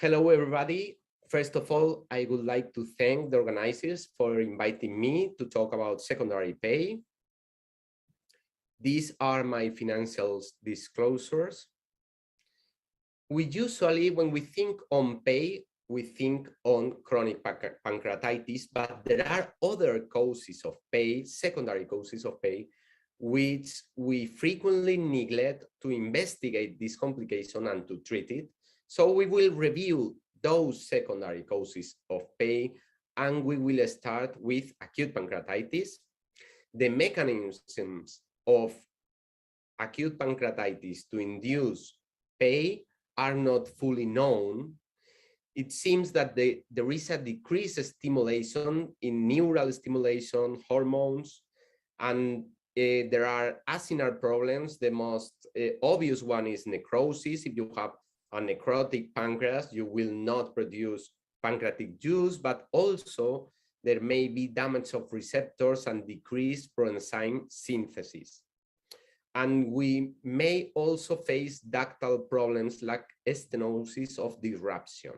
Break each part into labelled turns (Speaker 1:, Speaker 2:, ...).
Speaker 1: Hello, everybody. First of all, I would like to thank the organizers for inviting me to talk about secondary pay. These are my financial disclosures. We usually, when we think on pay, we think on chronic pancreatitis, but there are other causes of pay, secondary causes of pay, which we frequently neglect to investigate this complication and to treat it. So we will review those secondary causes of pay, and we will start with acute pancreatitis. The mechanisms of acute pancreatitis to induce pay are not fully known. It seems that there is a decreased stimulation in neural stimulation, hormones, and there are acinar problems. The most obvious one is necrosis. If you have a necrotic pancreas, you will not produce pancreatic juice, but also there may be damage of receptors and decreased proenzyme synthesis. And we may also face ductal problems like stenosis of disruption.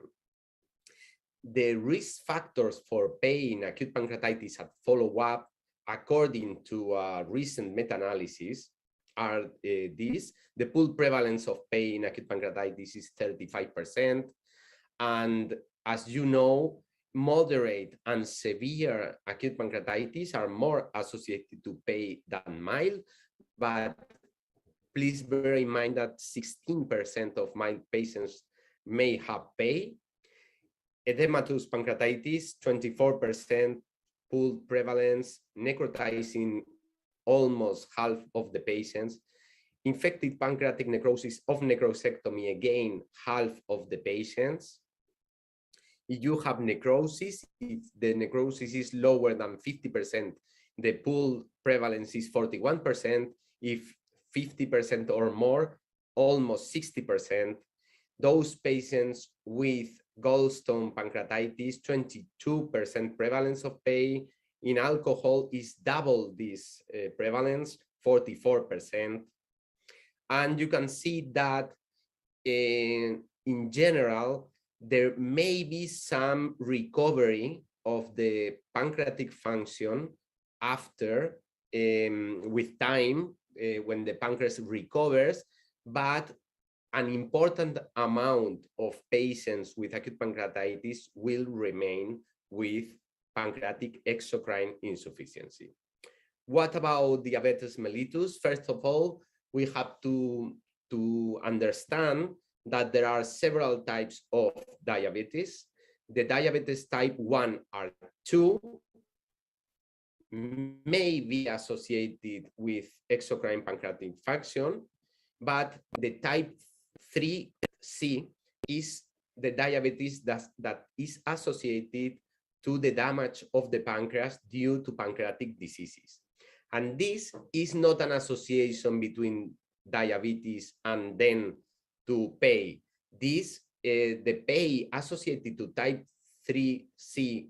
Speaker 1: The risk factors for pay in acute pancreatitis at follow-up, according to recent meta-analysis, are these. The pooled prevalence of pay in acute pancreatitis is 35%. And as you know, moderate and severe acute pancreatitis are more associated to pay than mild, but please bear in mind that 16% of mild patients may have pay. Edematous pancreatitis, 24% pooled prevalence, necrotizing almost half of the patients. Infected pancreatic necrosis of necrosectomy, again, half of the patients. If you have necrosis, if the necrosis is lower than 50%, the pooled prevalence is 41%. If 50% or more, almost 60%. Those patients with gallstone pancreatitis, 22% prevalence of pay. In alcohol is double this prevalence, 44%. And you can see that in general, there may be some recovery of the pancreatic function after, with time, when the pancreas recovers, but an important amount of patients with acute pancreatitis will remain with pancreatic exocrine insufficiency. What about diabetes mellitus? First of all, we have to understand that there are several types of diabetes. The diabetes type 1 or 2 may be associated with exocrine pancreatic function, but the type 3C is the diabetes that is associated to the damage of the pancreas due to pancreatic diseases. And this is not an association between diabetes and then to pay. This, the pay associated to type 3C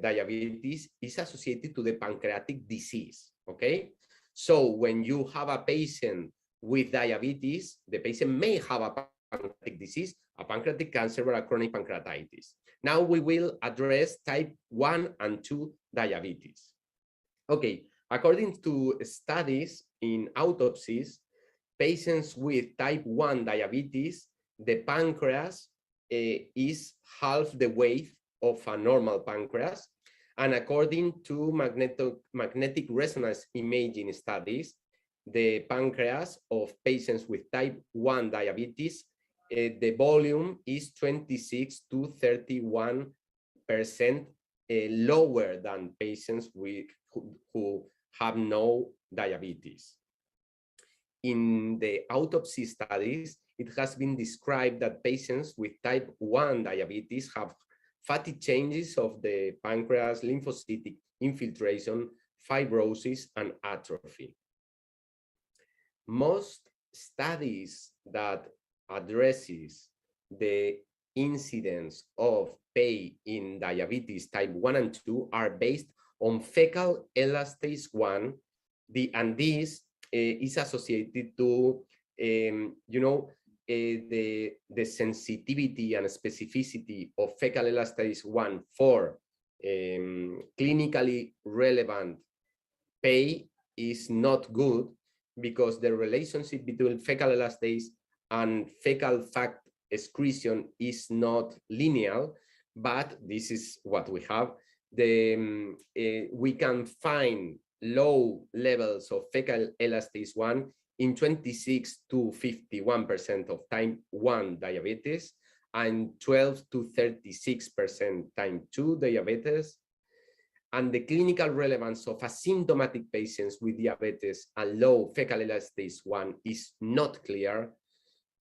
Speaker 1: diabetes is associated to the pancreatic disease, okay? So when you have a patient with diabetes, the patient may have a pancreatic disease, a pancreatic cancer, or a chronic pancreatitis. Now we will address type 1 and 2 diabetes. Okay, according to studies in autopsies, patients with type 1 diabetes, the pancreas is half the weight of a normal pancreas. And according to magnetic resonance imaging studies, the pancreas of patients with type 1 diabetes, the volume is 26 to 31% lower than patients who have no diabetes. In the autopsy studies, it has been described that patients with type 1 diabetes have fatty changes of the pancreas, lymphocytic infiltration, fibrosis, and atrophy. Most studies that addresses the incidence of pay in diabetes type 1 and 2 are based on fecal elastase 1, and this is associated to the sensitivity and specificity of fecal elastase 1 for clinically relevant PEI is not good, because the relationship between fecal elastase and fecal fat excretion is not linear, but this is what we have. We can find low levels of fecal elastase 1 in 26 to 51% of type 1 diabetes and 12 to 36% type 2 diabetes. And the clinical relevance of asymptomatic patients with diabetes and low fecal elastase 1 is not clear.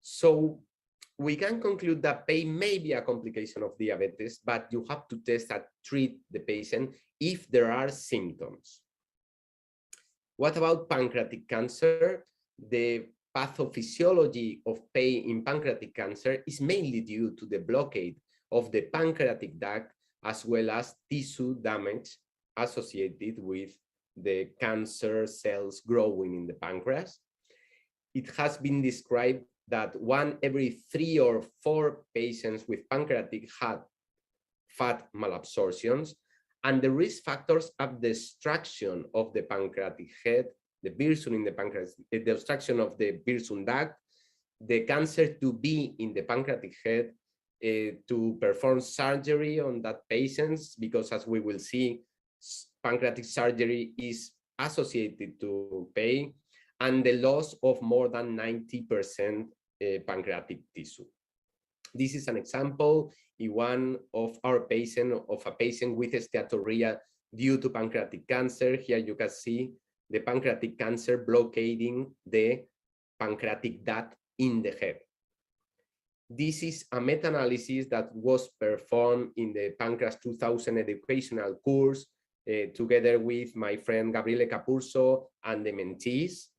Speaker 1: So we can conclude that PEI may be a complication of diabetes, but you have to test and treat the patient if there are symptoms. What about pancreatic cancer? The pathophysiology of PEI in pancreatic cancer is mainly due to the blockade of the pancreatic duct, as well as tissue damage associated with the cancer cells growing in the pancreas. It has been described that 1 every 3 or 4 patients with pancreatic had fat malabsorptions, and the risk factors are the destruction of the pancreatic head, the Wirsung in the pancreas, the obstruction of the Wirsung duct, the cancer to be in the pancreatic head, to perform surgery on that patients, because as we will see, pancreatic surgery is associated to PEI, and the loss of more than 90% pancreatic tissue. This is an example in one of our patient, of a patient with steatorrhea due to pancreatic cancer. Here you can see the pancreatic cancer blockading the pancreatic duct in the head. This is a meta-analysis that was performed in the Pancreas 2000 educational course together with my friend Gabriele Capurso and the mentees.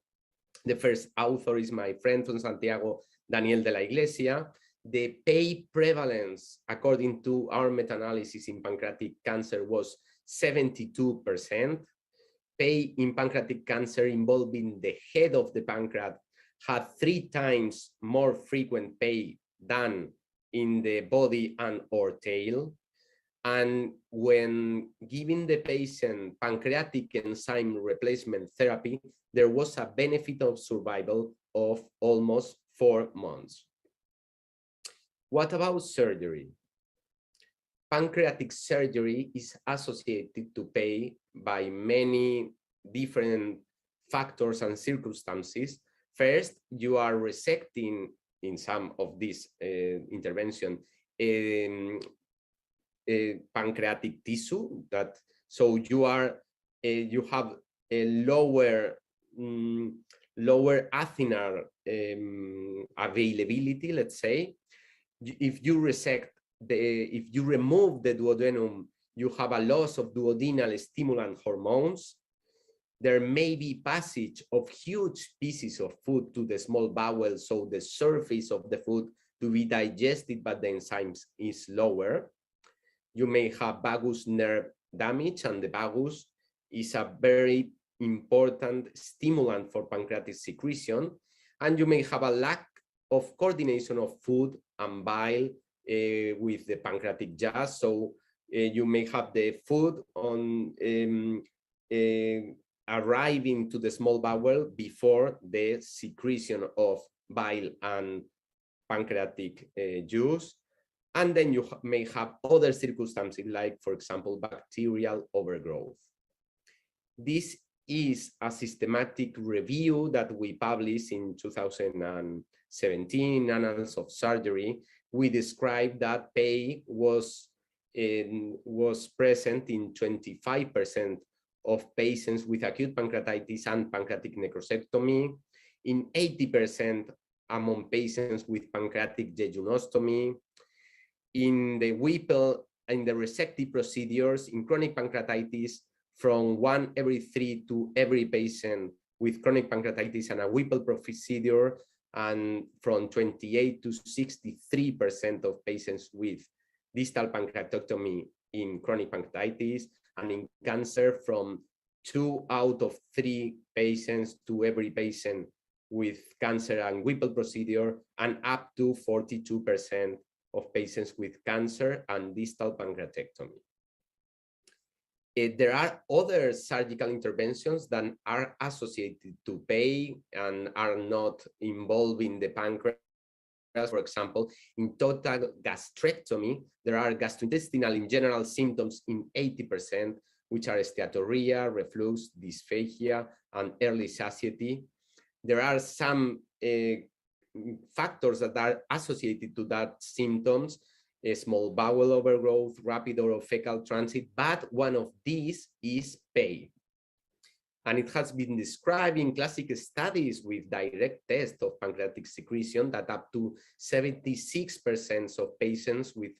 Speaker 1: The first author is my friend from Santiago, Daniel de la Iglesia. The PEI prevalence, according to our meta-analysis in pancreatic cancer, was 72%. PEI in pancreatic cancer involving the head of the pancreas had 3 times more frequent PEI than in the body and or tail. And when giving the patient pancreatic enzyme replacement therapy, there was a benefit of survival of almost 4 months. What about surgery? Pancreatic surgery is associated to PEI by many different factors and circumstances. First, you are resecting in some of these intervention pancreatic tissue, that so you are you have a lower athenar availability, let's say. If you resect if you remove the duodenum, you have a loss of duodenal stimulant hormones. There may be passage of huge pieces of food to the small bowel, so the surface of the food to be digested by the enzymes is lower. You may have vagus nerve damage, and the vagus is a very important stimulant for pancreatic secretion. And you may have a lack of coordination of food and bile with the pancreatic gas. So you may have the food on arriving to the small bowel before the secretion of bile and pancreatic juice. And then you may have other circumstances, like, for example, bacterial overgrowth. This is a systematic review that we published in 2017, Annals of Surgery. We described that PEI was present in 25% of patients with acute pancreatitis and pancreatic necrosectomy, in 80% among patients with pancreatic jejunostomy, in the Whipple, in the resective procedures, in chronic pancreatitis, from 1 every 3 to every patient with chronic pancreatitis and a Whipple procedure, and from 28 to 63% of patients with distal pancreatectomy in chronic pancreatitis, and in cancer from 2 out of 3 patients to every patient with cancer and Whipple procedure, and up to 42% of patients with cancer and distal pancreatectomy. There are other surgical interventions that are associated to PEI and are not involving the pancreas. For example, in total gastrectomy, there are gastrointestinal in general symptoms in 80%, which are steatorrhea, reflux, dysphagia, and early satiety. There are some factors that are associated to that symptoms, small bowel overgrowth, rapid orophageal transit, but one of these is PEI. And it has been described in classic studies with direct test of pancreatic secretion that up to 76% of patients with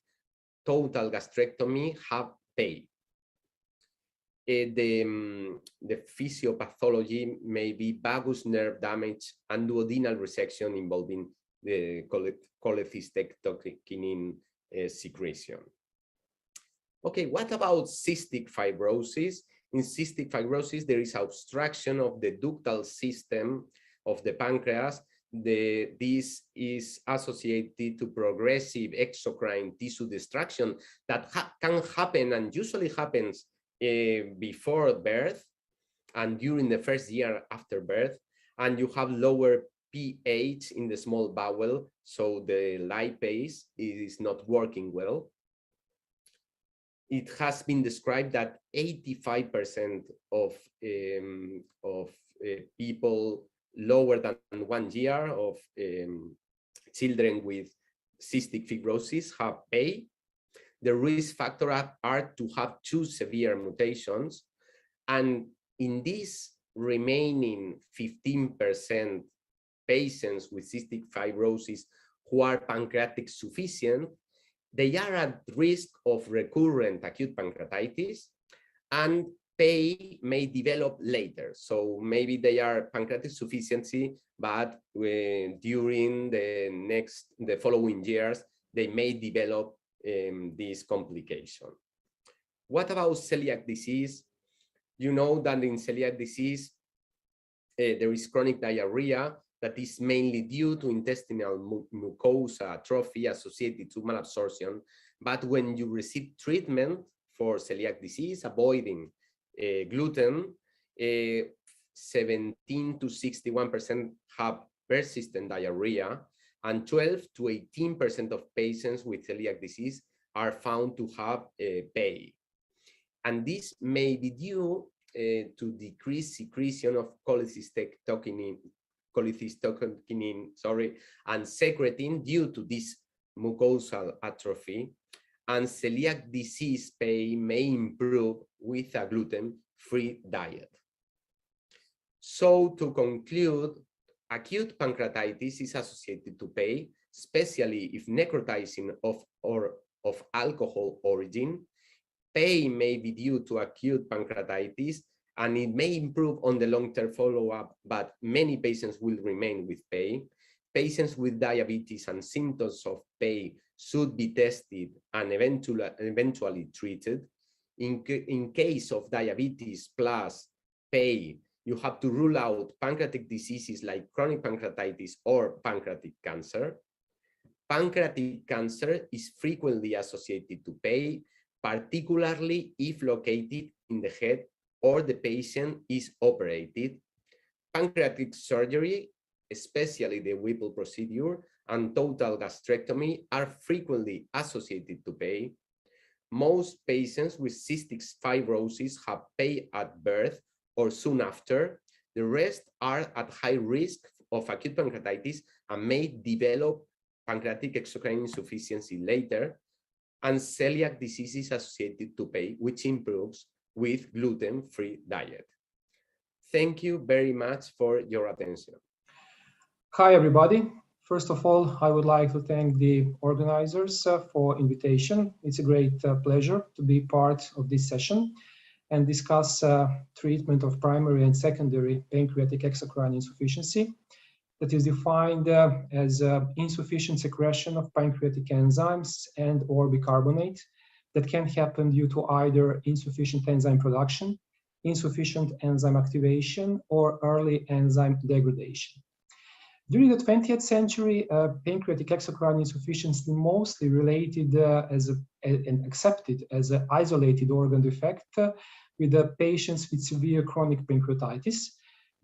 Speaker 1: total gastrectomy have PEI. The physiopathology may be vagus nerve damage and duodenal resection involving the cholecystectokinase secretion. Okay, what about cystic fibrosis? In cystic fibrosis, there is obstruction of the ductal system of the pancreas. This is associated to progressive exocrine tissue destruction that can happen and usually happens before birth and during the first year after birth. And you have lower pH in the small bowel, so the lipase is not working well. It has been described that 85% of people lower than 1 year of children with cystic fibrosis have PEI. The risk factors are to have 2 severe mutations. And in these remaining 15% patients with cystic fibrosis who are pancreatic sufficient, they are at risk of recurrent acute pancreatitis, and PEI may develop later. So maybe they are pancreatic sufficiency, but during the following years, they may develop this complication. What about celiac disease? You know that in celiac disease, there is chronic diarrhea that is mainly due to intestinal mucosa atrophy associated to malabsorption. But when you receive treatment for celiac disease, avoiding gluten, 17 to 61% have persistent diarrhea, and 12 to 18% of patients with celiac disease are found to have PEI. And this may be due to decreased secretion of cholecystectokinase, and secretin due to this mucosal atrophy. And celiac disease PEI may improve with a gluten-free diet. So to conclude, acute pancreatitis is associated to PEI, especially if necrotizing of alcohol origin. PEI may be due to acute pancreatitis, and it may improve on the long-term follow-up, but many patients will remain with PEI. Patients with diabetes and symptoms of PEI should be tested and eventually treated. In case of diabetes plus PEI, you have to rule out pancreatic diseases like chronic pancreatitis or pancreatic cancer. Pancreatic cancer is frequently associated to PEI, particularly if located in the head or the patient is operated. Pancreatic surgery, especially the Whipple procedure and total gastrectomy, are frequently associated to PEI. Most patients with cystic fibrosis have PEI at birth or soon after. The rest are at high risk of acute pancreatitis and may develop pancreatic exocrine insufficiency later, and celiac disease is associated to PEI, which improves with gluten-free diet. Thank you very much for your attention.
Speaker 2: Hi, everybody. First of all, I would like to thank the organizers for invitation. It's a great pleasure to be part of this session and discuss treatment of primary and secondary pancreatic exocrine insufficiency that is defined as insufficient secretion of pancreatic enzymes and or bicarbonate that can happen due to either insufficient enzyme production, insufficient enzyme activation, or early enzyme degradation. During the 20th century, pancreatic exocrine insufficiency mostly related and accepted as an isolated organ defect with the patients with severe chronic pancreatitis.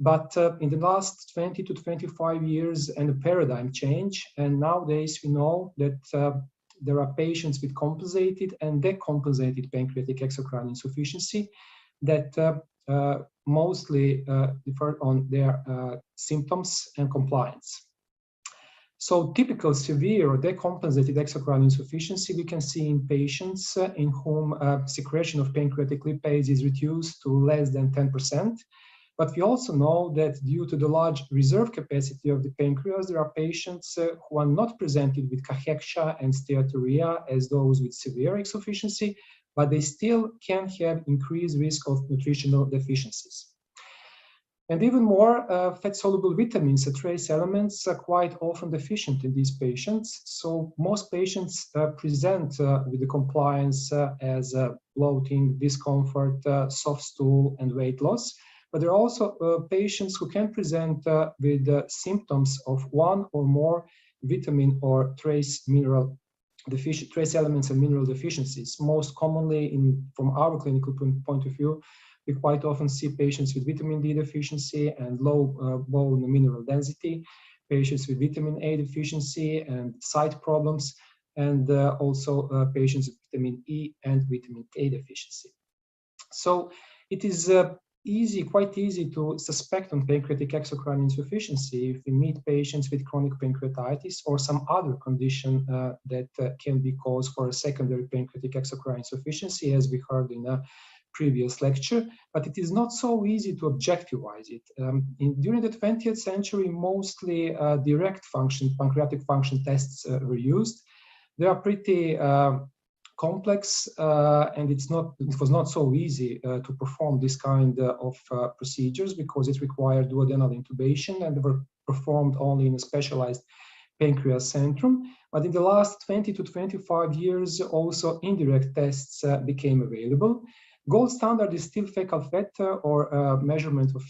Speaker 2: But in the last 20 to 25 years, and a paradigm change, and nowadays we know that there are patients with compensated and decompensated pancreatic exocrine insufficiency that mostly differ on their symptoms and compliance. So typical severe or decompensated exocrine insufficiency we can see in patients in whom secretion of pancreatic lipase is reduced to less than 10%. But we also know that due to the large reserve capacity of the pancreas, there are patients who are not presented with cachexia and steatorrhea as those with severe insufficiency, but they still can have increased risk of nutritional deficiencies. And even more, fat-soluble vitamins and trace elements are quite often deficient in these patients. So most patients present with the compliance as bloating, discomfort, soft stool, and weight loss. But there are also patients who can present with symptoms of one or more vitamin or trace elements and mineral deficiencies. Most commonly, from our clinical point of view, we quite often see patients with vitamin D deficiency and low bone mineral density, patients with vitamin A deficiency and sight problems, and also patients with vitamin E and vitamin K deficiency. So it is quite easy to suspect on pancreatic exocrine insufficiency if we meet patients with chronic pancreatitis or some other condition that can be cause for a secondary pancreatic exocrine insufficiency, as we heard in a previous lecture, but it is not so easy to objectivize it. During the 20th century, mostly direct pancreatic function tests were used. They are pretty complex, and it was not so easy to perform this kind of procedures because it required duodenal intubation, and they were performed only in a specialized pancreas centrum. But in the last 20 to 25 years, also indirect tests became available. Gold standard is still fecal fat or measurement of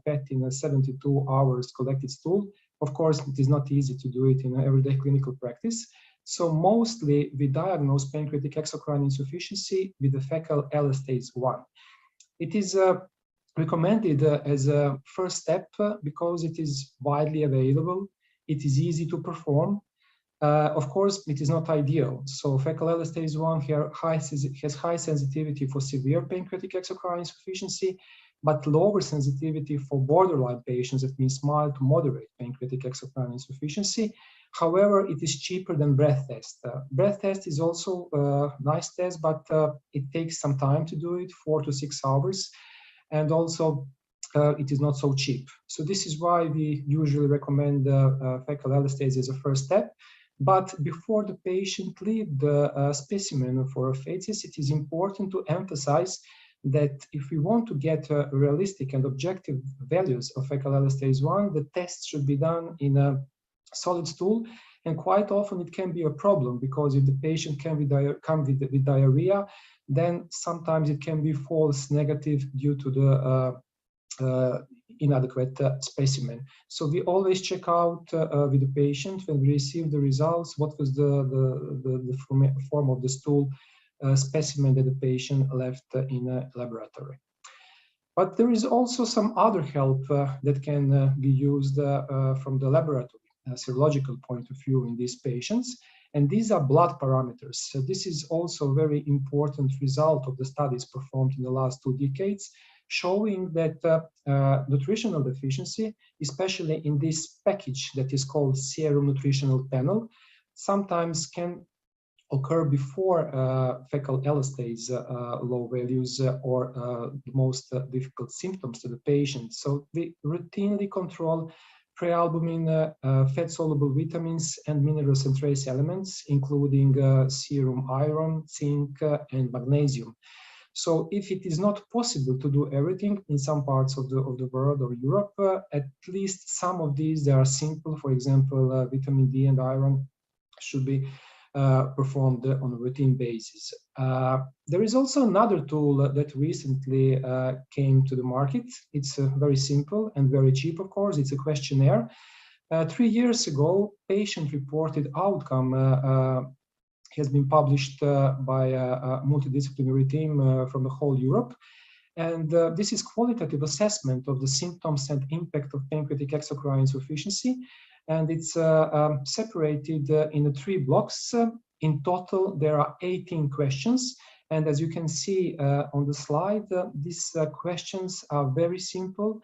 Speaker 2: fat in a 72 hours collected stool. Of course, it is not easy to do it in everyday clinical practice. So mostly we diagnose pancreatic exocrine insufficiency with the fecal elastase 1. It is recommended as a first step because it is widely available, it is easy to perform. Of course, it is not ideal. So fecal elastase 1 has high sensitivity for severe pancreatic exocrine insufficiency, but lower sensitivity for borderline patients, that means mild to moderate pancreatic exocrine insufficiency. However, it is cheaper than breath test. Breath test is also a nice test, but it takes some time to do it, 4 to 6 hours. And also, it is not so cheap. So this is why we usually recommend fecal elastase as a first step. But before the patient leaves the specimen for a phasis, it is important to emphasize that if we want to get realistic and objective values of fecal elastase 1, the test should be done in a solid stool, and quite often it can be a problem because if the patient come with diarrhea, then sometimes it can be false negative due to the inadequate specimen. So we always check out with the patient when we receive the results what was the form of the stool specimen that the patient left in a laboratory. But there is also some other help that can be used from the laboratory serological point of view in these patients, and these are blood parameters. So this is also a very important result of the studies performed in the last 2 decades, showing that nutritional deficiency, especially in this package that is called serum nutritional panel, sometimes can occur before fecal elastase low values or the most difficult symptoms to the patient. So we routinely control prealbumin, fat-soluble vitamins, and minerals and trace elements, including serum iron, zinc, and magnesium. So if it is not possible to do everything in some parts of the world or Europe, at least some of these, they are simple. For example, vitamin D and iron should be performed on a routine basis. There is also another tool that recently came to the market. It's very simple and very cheap, of course. It's a questionnaire. 3 years ago, patient-reported outcome has been published by a multidisciplinary team from the whole Europe. And this is qualitative assessment of the symptoms and impact of pancreatic exocrine insufficiency. And it's separated in 3 blocks. In total, there are 18 questions. And as you can see on the slide, these questions are very simple.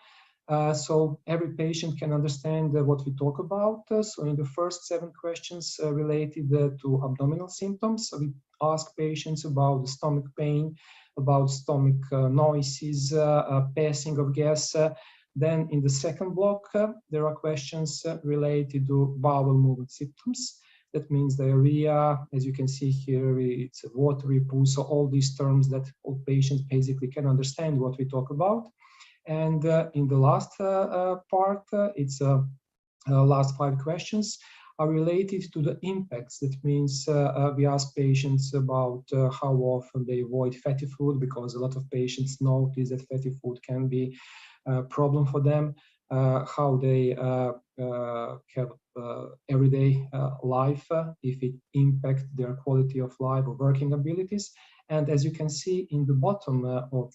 Speaker 2: So every patient can understand what we talk about. So in the first 7 questions related to abdominal symptoms, we ask patients about the stomach pain, about stomach noises, passing of gas. Then in the second block, there are questions related to bowel movement symptoms. That means diarrhea, as you can see here, it's a watery poo. So all these terms that all patients basically can understand what we talk about. And in the last part, it's last 5 questions are related to the impacts. That means we ask patients about how often they avoid fatty food, because a lot of patients notice that fatty food can be a problem for them, how they have everyday life, if it impacts their quality of life or working abilities. And as you can see in the bottom of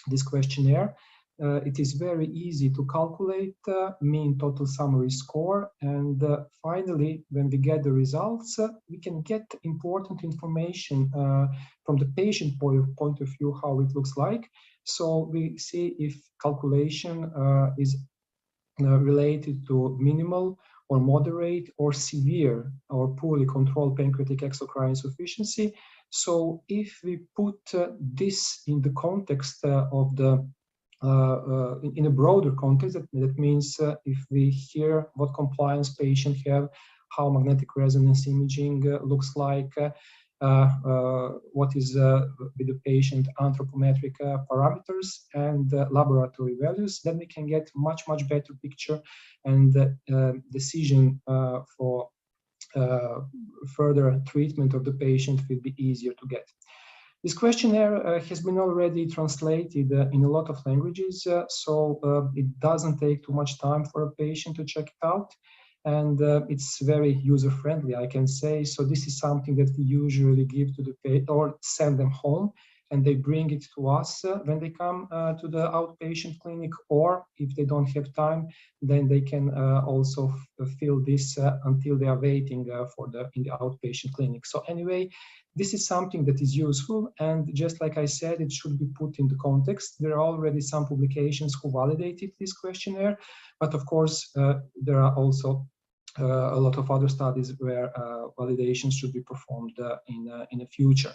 Speaker 2: this questionnaire, it is very easy to calculate mean total summary score. And finally, when we get the results, we can get important information from the patient point of view, how it looks like. So we see if calculation is related to minimal or moderate or severe or poorly controlled pancreatic exocrine insufficiency. So if we put this in the context of the in a broader context, that means if we hear what compliance patient have, how magnetic resonance imaging looks like, what is with the patient anthropometric parameters and laboratory values, then we can get much better picture, and decision for further treatment of the patient will be easier to get. This questionnaire has been already translated in a lot of languages, so it doesn't take too much time for a patient to check it out. And it's very user-friendly, I can say. So this is something that we usually give to the patient or send them home, and they bring it to us when they come to the outpatient clinic, or if they don't have time, then they can also fill this until they are waiting in the outpatient clinic. So anyway, this is something that is useful, and just like I said, it should be put into context. There are already some publications who validated this questionnaire, but of course, there are also a lot of other studies where validation should be performed in the future.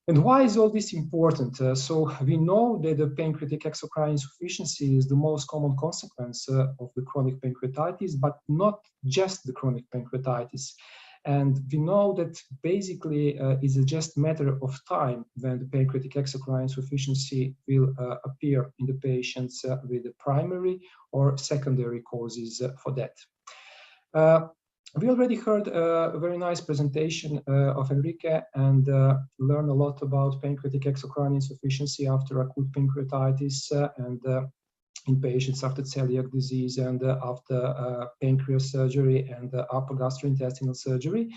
Speaker 2: And why is all this important? So we know that the pancreatic exocrine insufficiency is the most common consequence of the chronic pancreatitis, but not just the chronic pancreatitis. And we know that basically it's just a matter of time when the pancreatic exocrine insufficiency will appear in the patients with the primary or secondary causes for that. We already heard a very nice presentation of Enrique and learned a lot about pancreatic exocrine insufficiency after acute pancreatitis and in patients after celiac disease and after pancreas surgery and upper gastrointestinal surgery.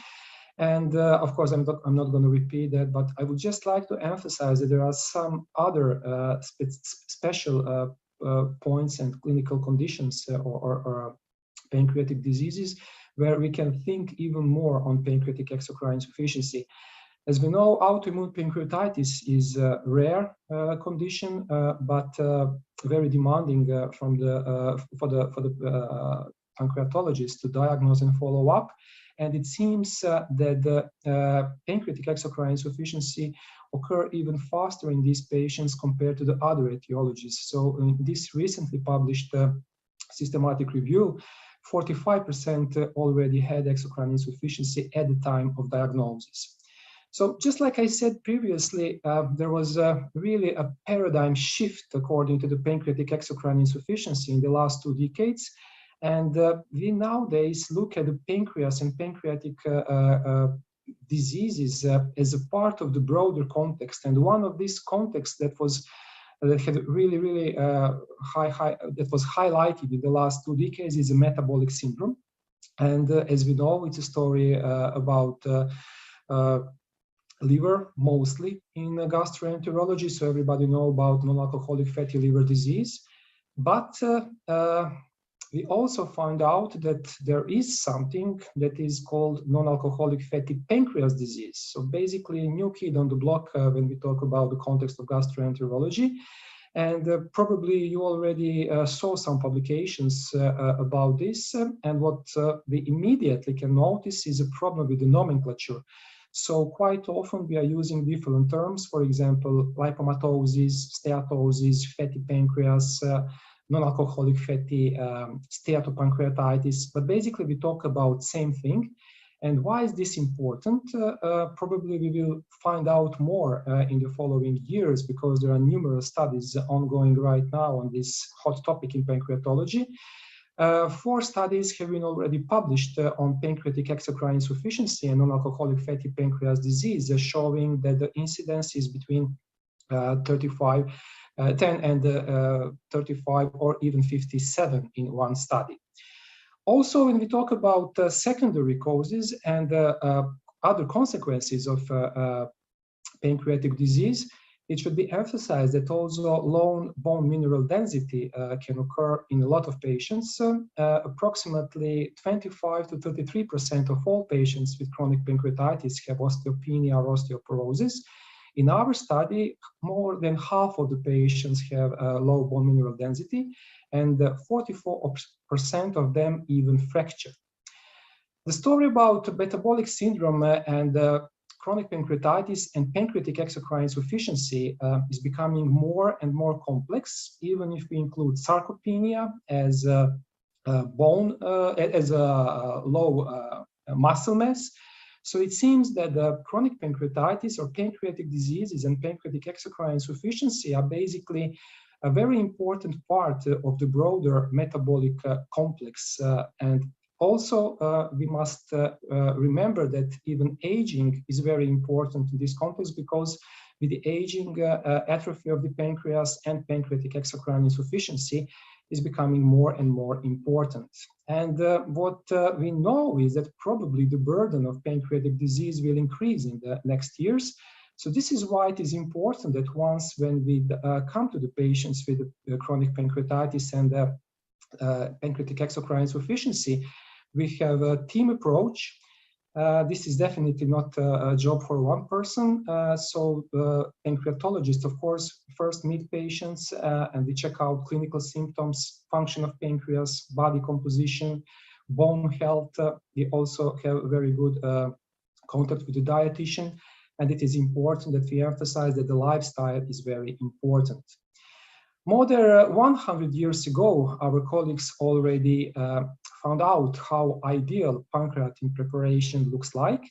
Speaker 2: And of course, I'm not going to repeat that, but I would just like to emphasize that there are some other special points and clinical conditions or pancreatic diseases where we can think even more on pancreatic exocrine insufficiency. As we know, autoimmune pancreatitis is a rare condition, but very demanding for the pancreatologist to diagnose and follow up. And it seems that the pancreatic exocrine insufficiency occur even faster in these patients compared to the other etiologies. So in this recently published systematic review, 45% already had exocrine insufficiency at the time of diagnosis. So just like I said previously, there was really a paradigm shift according to the pancreatic exocrine insufficiency in the last 2 decades. And we nowadays look at the pancreas and pancreatic diseases as a part of the broader context. And one of these contexts that was that had really that was highlighted in the last 2 decades is a metabolic syndrome. And as we know, it's a story about liver, mostly in gastroenterology. So everybody know about non-alcoholic fatty liver disease. But we also found out that there is something that is called non-alcoholic fatty pancreas disease. So basically a new kid on the block when we talk about the context of gastroenterology. And probably you already saw some publications about this. And what we immediately can notice is a problem with the nomenclature. So quite often we are using different terms, for example, lipomatosis, steatosis, fatty pancreas, non-alcoholic fatty steatopancreatitis, but basically we talk about same thing. And why is this important? Probably we will find out more in the following years, because there are numerous studies ongoing right now on this hot topic in pancreatology. 4 studies have been already published on pancreatic exocrine insufficiency and non-alcoholic fatty pancreas disease, showing that the incidence is between 10 and 35 or even 57 in one study. Also, when we talk about secondary causes and other consequences of pancreatic disease, it should be emphasized that also low bone mineral density can occur in a lot of patients. Approximately 25 to 33% of all patients with chronic pancreatitis have osteopenia or osteoporosis. In our study, more than half of the patients have low bone mineral density, and 44% of them even fracture. The story about metabolic syndrome and chronic pancreatitis and pancreatic exocrine insufficiency is becoming more and more complex, even if we include sarcopenia as low muscle mass. So it seems that the chronic pancreatitis or pancreatic diseases and pancreatic exocrine insufficiency are basically a very important part of the broader metabolic complex. And also, we must remember that even aging is very important in this context, because with the aging, atrophy of the pancreas and pancreatic exocrine insufficiency is becoming more and more important. And what we know is that probably the burden of pancreatic disease will increase in the next years. So this is why it is important that once when we come to the patients with chronic pancreatitis and pancreatic exocrine insufficiency, we have a team approach. This is definitely not a job for one person. So pancreatologists, of course, first meet patients and we check out clinical symptoms, function of pancreas, body composition, bone health. We also have very good contact with the dietitian. And it is important that we emphasize that the lifestyle is very important. More than 100 years ago, our colleagues already found out how ideal pancreatin preparation looks like.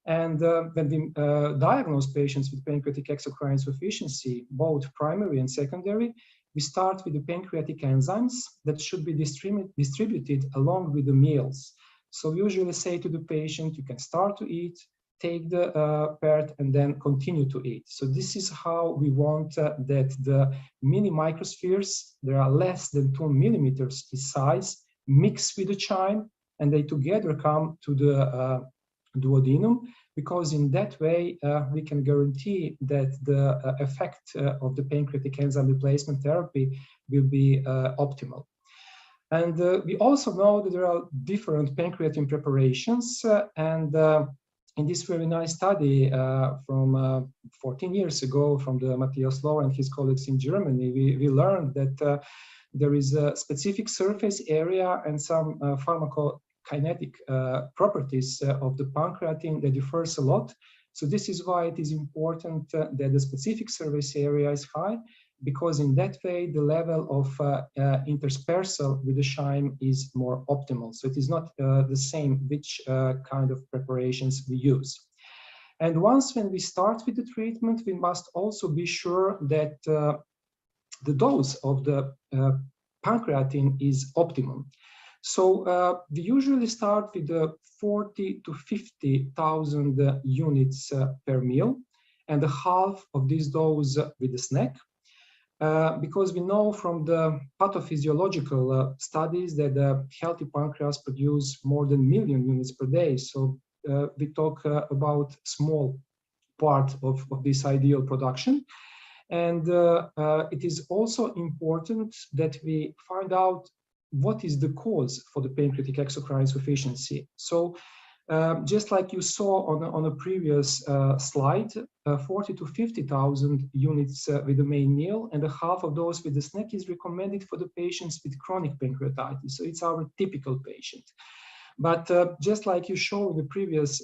Speaker 2: And when we diagnose patients with pancreatic exocrine insufficiency, both primary and secondary, we start with the pancreatic enzymes that should be distributed along with the meals. So we usually say to the patient, you can start to eat, take the PERT, and then continue to eat. So this is how we want that the mini microspheres, there are less than 2 millimeters in size, mix with the chyme, and they together come to the duodenum, because in that way we can guarantee that the effect of the pancreatic enzyme replacement therapy will be optimal. And we also know that there are different pancreatin preparations, and in this very nice study from 14 years ago from the Matthias Lohr and his colleagues in Germany, we learned that there is a specific surface area and some pharmacokinetic properties of the pancreatin that differs a lot. So this is why it is important that the specific surface area is high, because in that way the level of interspersal with the chyme is more optimal. So it is not the same which kind of preparations we use. And once when we start with the treatment, we must also be sure that the dose of the pancreatin is optimum. So we usually start with 40 to 50,000 units per meal, and half of this dose with a snack. because we know from the pathophysiological studies that the healthy pancreas produce more than 1 million units per day. So we talk about small part of this ideal production. And it is also important that we find out what is the cause for the pancreatic exocrine insufficiency. So just like you saw on a previous slide, 40 to 50,000 units with the main meal, and half of those with the snack is recommended for the patients with chronic pancreatitis. So it's our typical patient. But just like you showed in the previous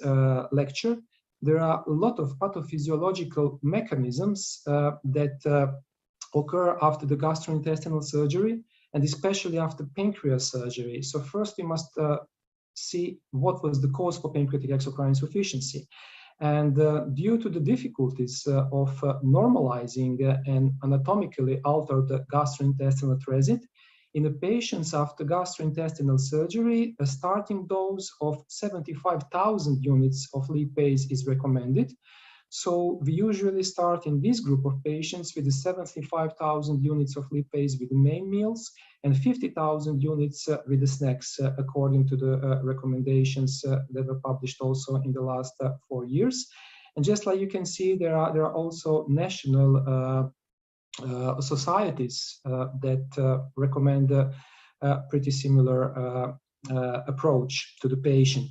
Speaker 2: lecture, there are a lot of pathophysiological mechanisms that occur after the gastrointestinal surgery, and especially after pancreas surgery. So first we must see what was the cause for pancreatic exocrine insufficiency. And due to the difficulties of normalizing an anatomically altered gastrointestinal transit, in the patients after gastrointestinal surgery, a starting dose of 75,000 units of lipase is recommended. So we usually start in this group of patients with the 75,000 units of lipase with the main meals and 50,000 units with the snacks, according to the recommendations that were published also in the last 4 years. And just like you can see, there are also national societies that recommend a pretty similar approach to the patient.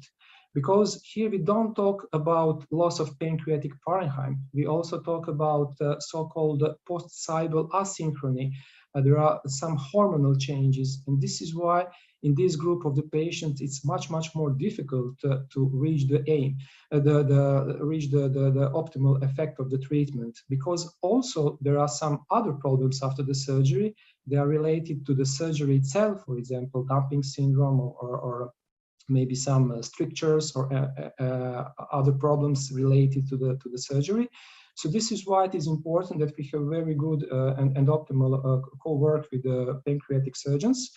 Speaker 2: Because here we don't talk about loss of pancreatic parenchyma. We also talk about so-called post-cybal asynchrony. There are some hormonal changes, and this is why in this group of the patients it's much more difficult to reach the aim, reach the optimal effect of the treatment. Because also there are some other problems after the surgery. They are related to the surgery itself, for example, dumping syndrome or maybe some strictures or other problems related to the surgery. So this is why it is important that we have very good and optimal co-work with the pancreatic surgeons,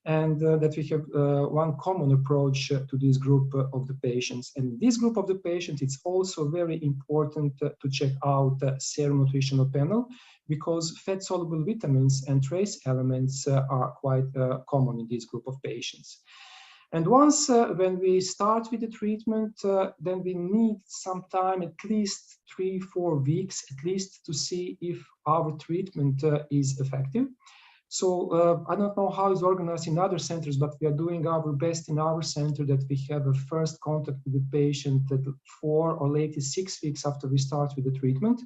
Speaker 2: and that we have one common approach to this group of the patients. And this group of the patients, it's also very important to check out serum nutritional panel, because fat-soluble vitamins and trace elements are quite common in this group of patients. And once when we start with the treatment, then we need some time, at least 3-4 weeks, at least, to see if our treatment is effective. So I don't know how it's organized in other centers, but we are doing our best in our center that we have a first contact with the patient at 4 or latest 6 weeks after we start with the treatment,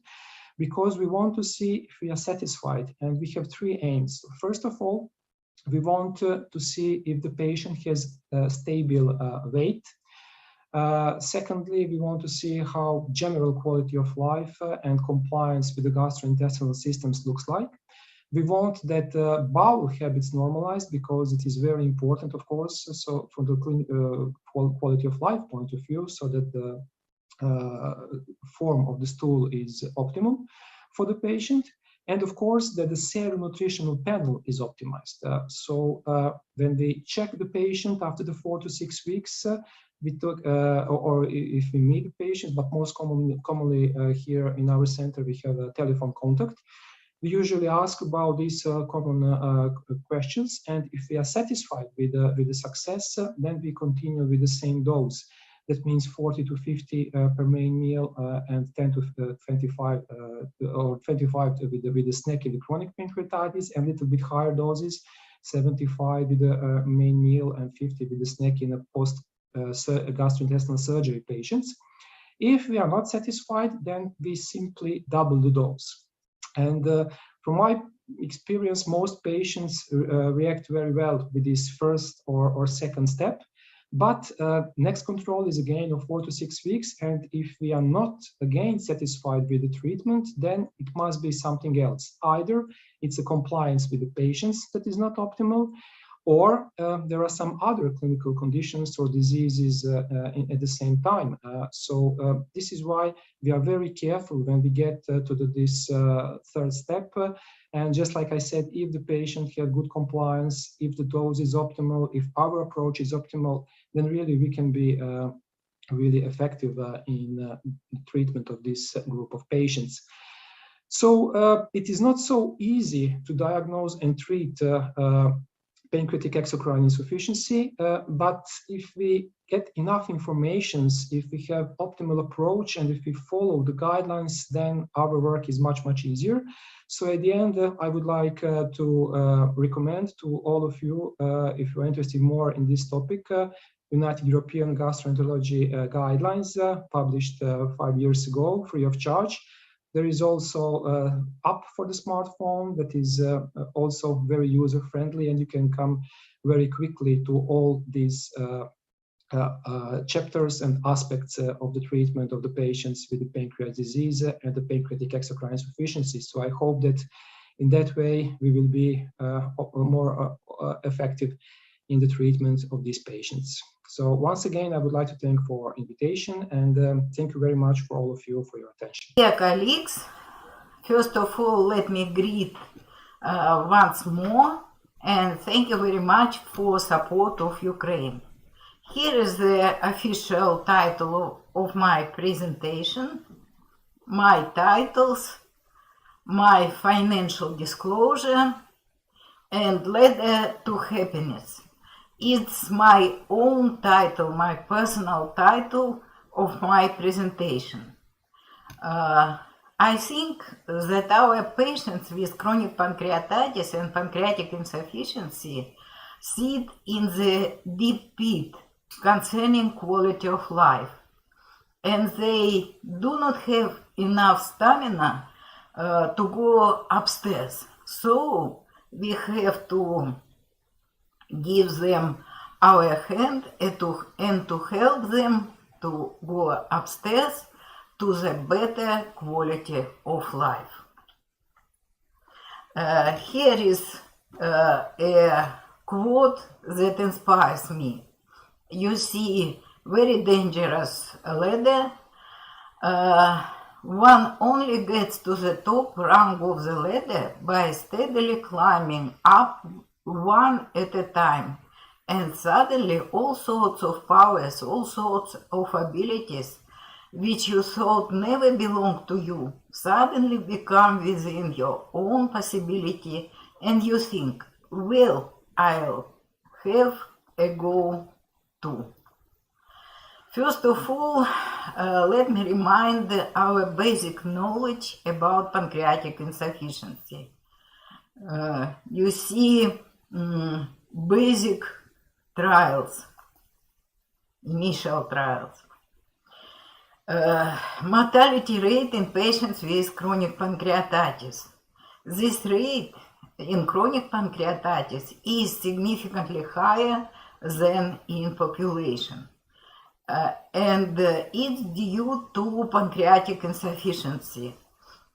Speaker 2: because we want to see if we are satisfied. And we have 3 aims. First of all, we want to see if the patient has stable weight. Secondly, we want to see how general quality of life and compliance with the gastrointestinal systems looks like. We want that bowel habits normalized, because it is very important, of course, so from the quality of life point of view, so that the form of the stool is optimal for the patient. And of course, that the serum nutritional panel is optimized. So when we check the patient after the 4 to 6 weeks, we took, or if we meet the patient, but most commonly here in our center, we have a telephone contact. We usually ask about these common questions, and if we are satisfied with the success, then we continue with the same dose. That means 40 to 50 per main meal and 10 to 25 or 25 with the snack in the chronic pancreatitis, and a little bit higher doses, 75 with the main meal and 50 with the snack in a post gastrointestinal surgery patients. If we are not satisfied, then we simply double the dose. And from my experience, most patients react very well with this first or second step. But next control is again of 4 to 6 weeks, and if we are not again satisfied with the treatment, then it must be something else. Either it's a compliance with the patients that is not optimal, or there are some other clinical conditions or diseases at the same time. So this is why we are very careful when we get to this third step. And just like I said, if the patient has good compliance, if the dose is optimal, if our approach is optimal, then really we can be really effective in the treatment of this group of patients. So it is not so easy to diagnose and treat pancreatic exocrine insufficiency, but if we get enough information, if we have optimal approach, and if we follow the guidelines, then our work is much, much easier. So at the end, I would like to recommend to all of you, if you're interested more in this topic, United European Gastroenterology Guidelines, published 5 years ago, free of charge. There is also an app for the smartphone that is also very user-friendly, and you can come very quickly to all these chapters and aspects of the treatment of the patients with the pancreas disease and the pancreatic exocrine insufficiency. So I hope that in that way we will be more effective in the treatment of these patients. So once again, I would like to thank for invitation, and thank you very much for all of you for your attention.
Speaker 3: Dear colleagues, first of all, let me greet once more and thank you very much for support of Ukraine. Here is the official title of my presentation, my titles, my financial disclosure, and ladder to happiness. It's my own title, my personal title of my presentation. I think that our patients with chronic pancreatitis and pancreatic insufficiency sit in the deep pit concerning quality of life, and they do not have enough stamina to go upstairs. So we have to give them our hand and to help them to go upstairs to the better quality of life. Here is a quote that inspires me. You see very dangerous ladder. One only gets to the top rung of the ladder by steadily climbing up one at a time, and suddenly all sorts of powers, all sorts of abilities which you thought never belonged to you suddenly become within your own possibility, and you think, well, I'll have a go too. First of all, let me remind our basic knowledge about pancreatic insufficiency. You see basic trials, initial trials. Mortality rate in patients with chronic pancreatitis. This rate in chronic pancreatitis is significantly higher than in population. And it's due to pancreatic insufficiency.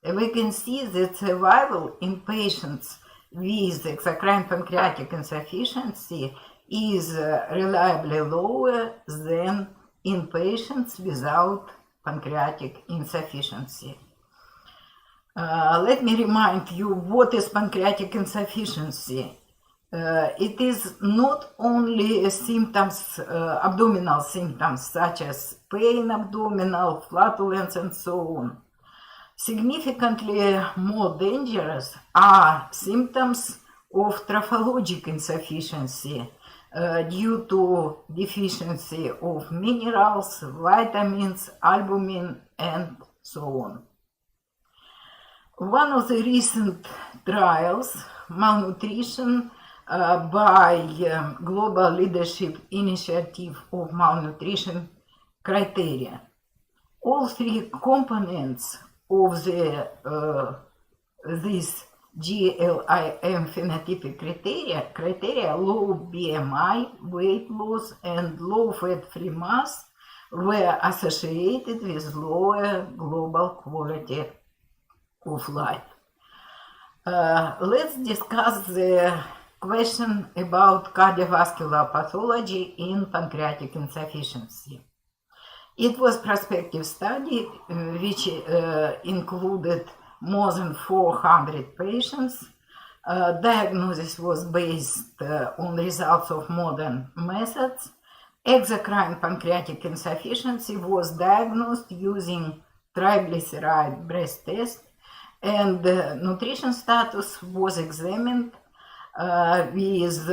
Speaker 3: We can see that survival in patients with exocrine pancreatic insufficiency is reliably lower than in patients without pancreatic insufficiency. Let me remind you what is pancreatic insufficiency. It is not only symptoms, abdominal symptoms such as pain, abdominal, flatulence, and so on. Significantly more dangerous are symptoms of trophologic insufficiency due to deficiency of minerals, vitamins, albumin, and so on. One of the recent trials, malnutrition by Global Leadership Initiative of Malnutrition Criteria. All three components of this GLIM phenotypic criteria, low BMI, weight loss, and low fat-free mass, were associated with lower global quality of life. Let's discuss the question about cardiovascular pathology in pancreatic insufficiency. It was a prospective study which included more than 400 patients. Diagnosis was based on results of modern methods. Exocrine pancreatic insufficiency was diagnosed using triglyceride breath test, And nutrition status was examined with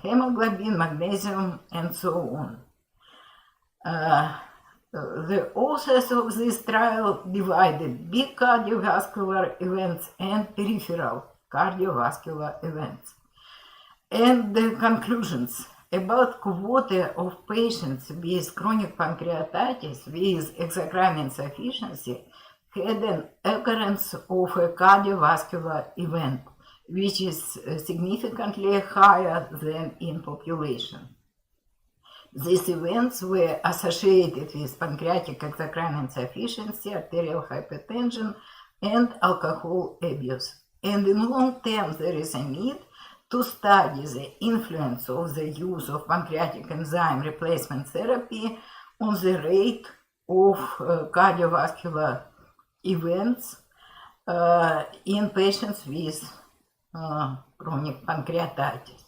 Speaker 3: hemoglobin, magnesium, and so on. The authors of this trial divided big cardiovascular events and peripheral cardiovascular events. And the conclusions: about quarter of patients with chronic pancreatitis with exocrine insufficiency had an occurrence of a cardiovascular event, which is significantly higher than in population. These events were associated with pancreatic exocrine insufficiency, arterial hypertension, and alcohol abuse. And in long term, there is a need to study the influence of the use of pancreatic enzyme replacement therapy on the rate of cardiovascular events in patients with chronic pancreatitis.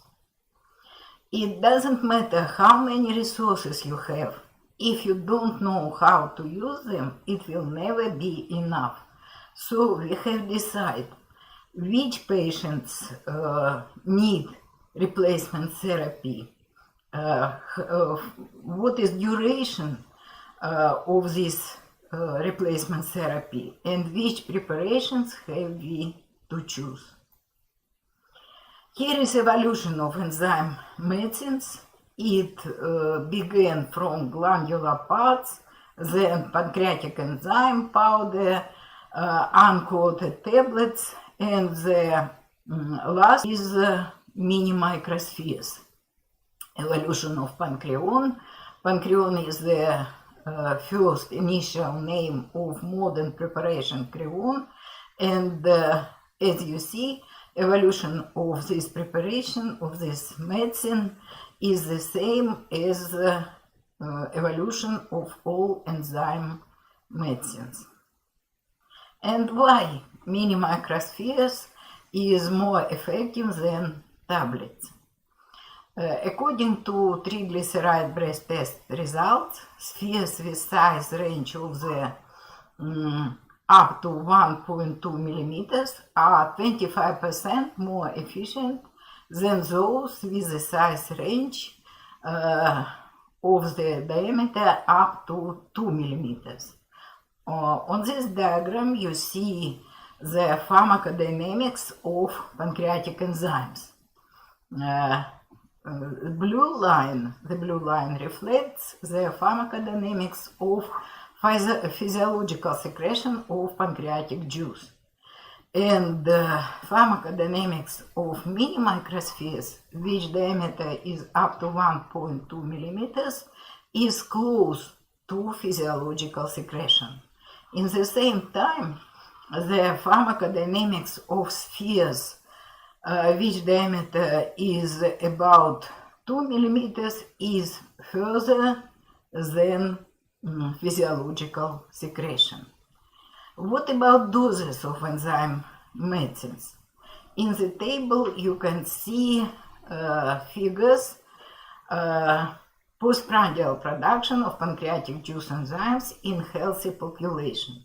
Speaker 3: It doesn't matter how many resources you have. If you don't know how to use them, it will never be enough. So we have decided which patients need replacement therapy, what is duration of this replacement therapy, and which preparations have we to choose. Here is evolution of enzyme medicines. It began from glandular parts, then pancreatic enzyme powder, uncoated tablets, and the last is mini microspheres. Evolution of pancreon. Pancreon is the first initial name of modern preparation creon, and as you see, evolution of this preparation of this medicine is the same as evolution of all enzyme medicines. And why mini microspheres is more effective than tablets? According to triglyceride breath test results, spheres with size range of the up to 1.2 millimeters are 25% more efficient than those with the size range of the diameter up to 2 millimeters. On this diagram, you see the pharmacodynamics of pancreatic enzymes. The blue line reflects the pharmacodynamics of physiological secretion of pancreatic juice. And the pharmacodynamics of mini microspheres, which diameter is up to 1.2 millimeters, is close to physiological secretion. In the same time, the pharmacodynamics of spheres, which diameter is about 2 millimeters, is further than physiological secretion. What about doses of enzyme medicines? In the table, you can see figures, postprandial production of pancreatic juice enzymes in healthy population.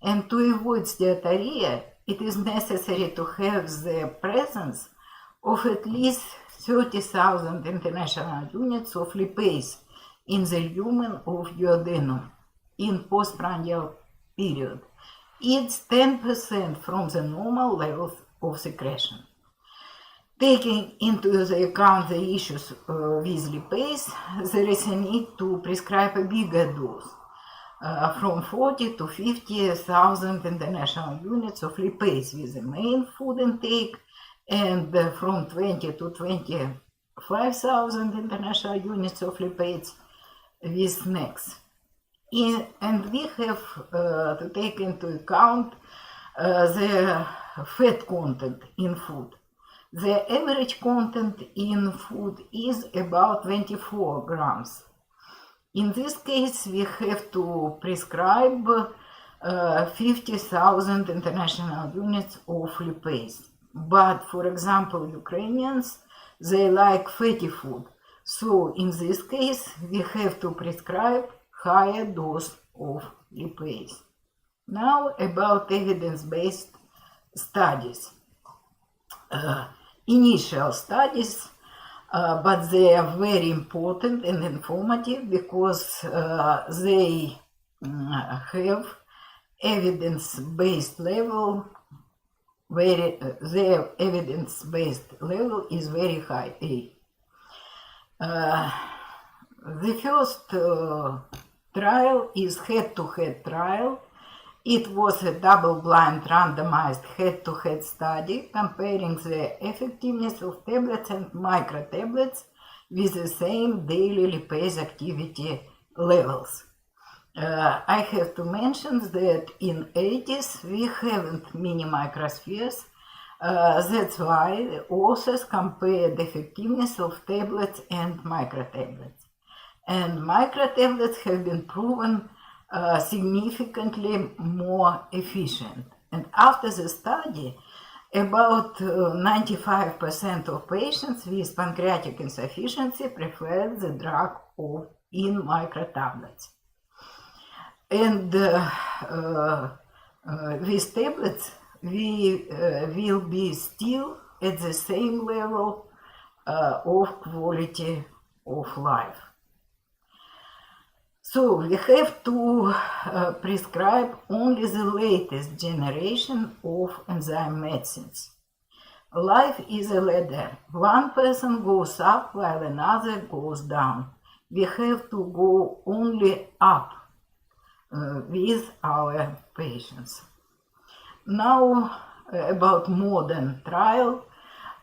Speaker 3: And to avoid steatorrhea, it is necessary to have the presence of at least 30,000 international units of lipase in the lumen of duodenum in postprandial period. It's 10% from the normal levels of secretion. Taking into the account the issues with lipase, there is a need to prescribe a bigger dose, from 40 to 50,000 international units of lipase with the main food intake, and from 20 to 25,000 international units of lipase with snacks. And we have to take into account the fat content in food. The average content in food is about 24 grams. In this case, we have to prescribe 50,000 international units of lipase. But, for example, Ukrainians, they like fatty food. So, in this case, we have to prescribe higher dose of lipase. Now about evidence-based studies. Initial studies, but they are very important and informative because they have evidence-based level. Their evidence-based level is very high. The first trial is head-to-head trial. It was a double-blind randomized head-to-head study comparing the effectiveness of tablets and microtablets with the same daily lipase activity levels. I have to mention that in 80s we haven't mini microspheres. That's why the authors compared the effectiveness of tablets and microtablets. And microtablets have been proven significantly more efficient. And after the study, about 95% of patients with pancreatic insufficiency preferred the drug in microtablets. And with tablets, we will be still at the same level of quality of life. So we have to prescribe only the latest generation of enzyme medicines. Life is a ladder. One person goes up while another goes down. We have to go only up with our patients. Now about modern trial.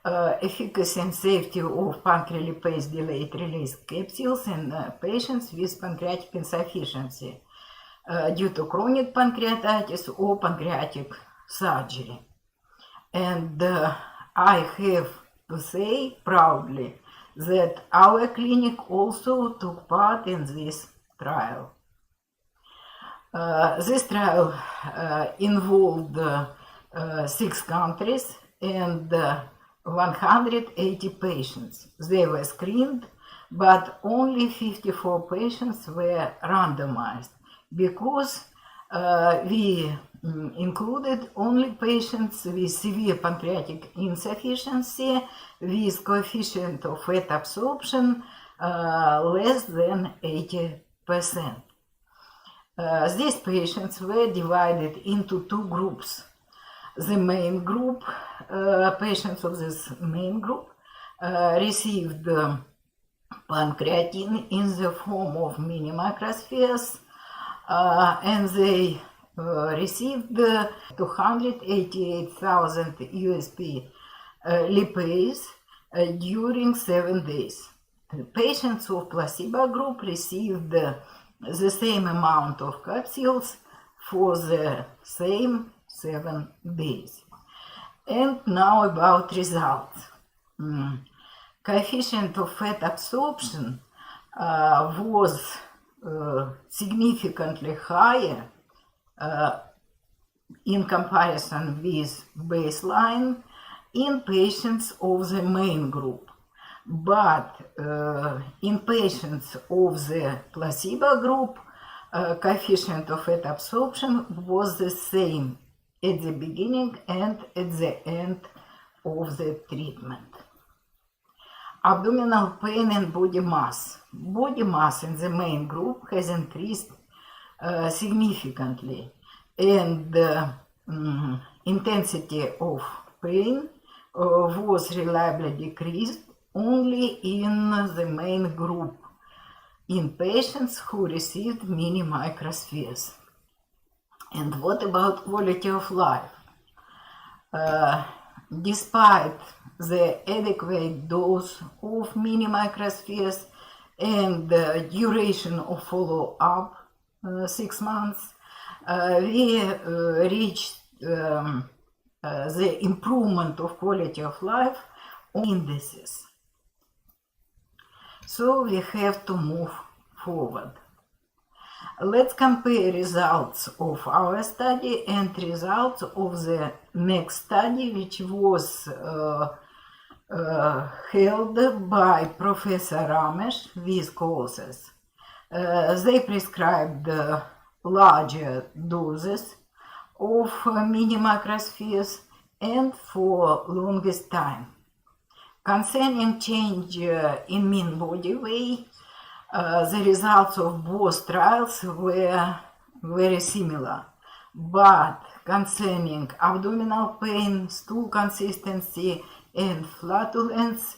Speaker 3: Efficacy and safety of pancrealipase delayed release capsules in patients with pancreatic insufficiency due to chronic pancreatitis or pancreatic surgery. And I have to say proudly that our clinic also took part in this trial. This trial involved 6 countries and 180 patients. They were screened, but only 54 patients were randomized because we included only patients with severe pancreatic insufficiency with coefficient of fat absorption less than 80%. These patients were divided into 2 groups. The main group, patients of this main group, received pancreatin in the form of mini microspheres, and they received 288,000 USP lipase during 7 days. The patients of placebo group received the same amount of capsules for the same 7 days. And now about results. Coefficient of fat absorption was significantly higher in comparison with baseline in patients of the main group. But in patients of the placebo group, coefficient of fat absorption was the same at the beginning and at the end of the treatment. Abdominal pain and body mass. Body mass in the main group has increased significantly, and intensity of pain was reliably decreased only in the main group in patients who received mini microspheres. And what about quality of life? Despite the adequate dose of mini microspheres and the duration of follow-up, 6 months, we reached the improvement of quality of life on indices. So we have to move forward. Let's compare results of our study and results of the next study, which was held by Professor Ramesh with co-authors. They prescribed larger doses of mini microspheres and for longest time. Concerning change in mean body weight, the results of both trials were very similar. But concerning abdominal pain, stool consistency, and flatulence,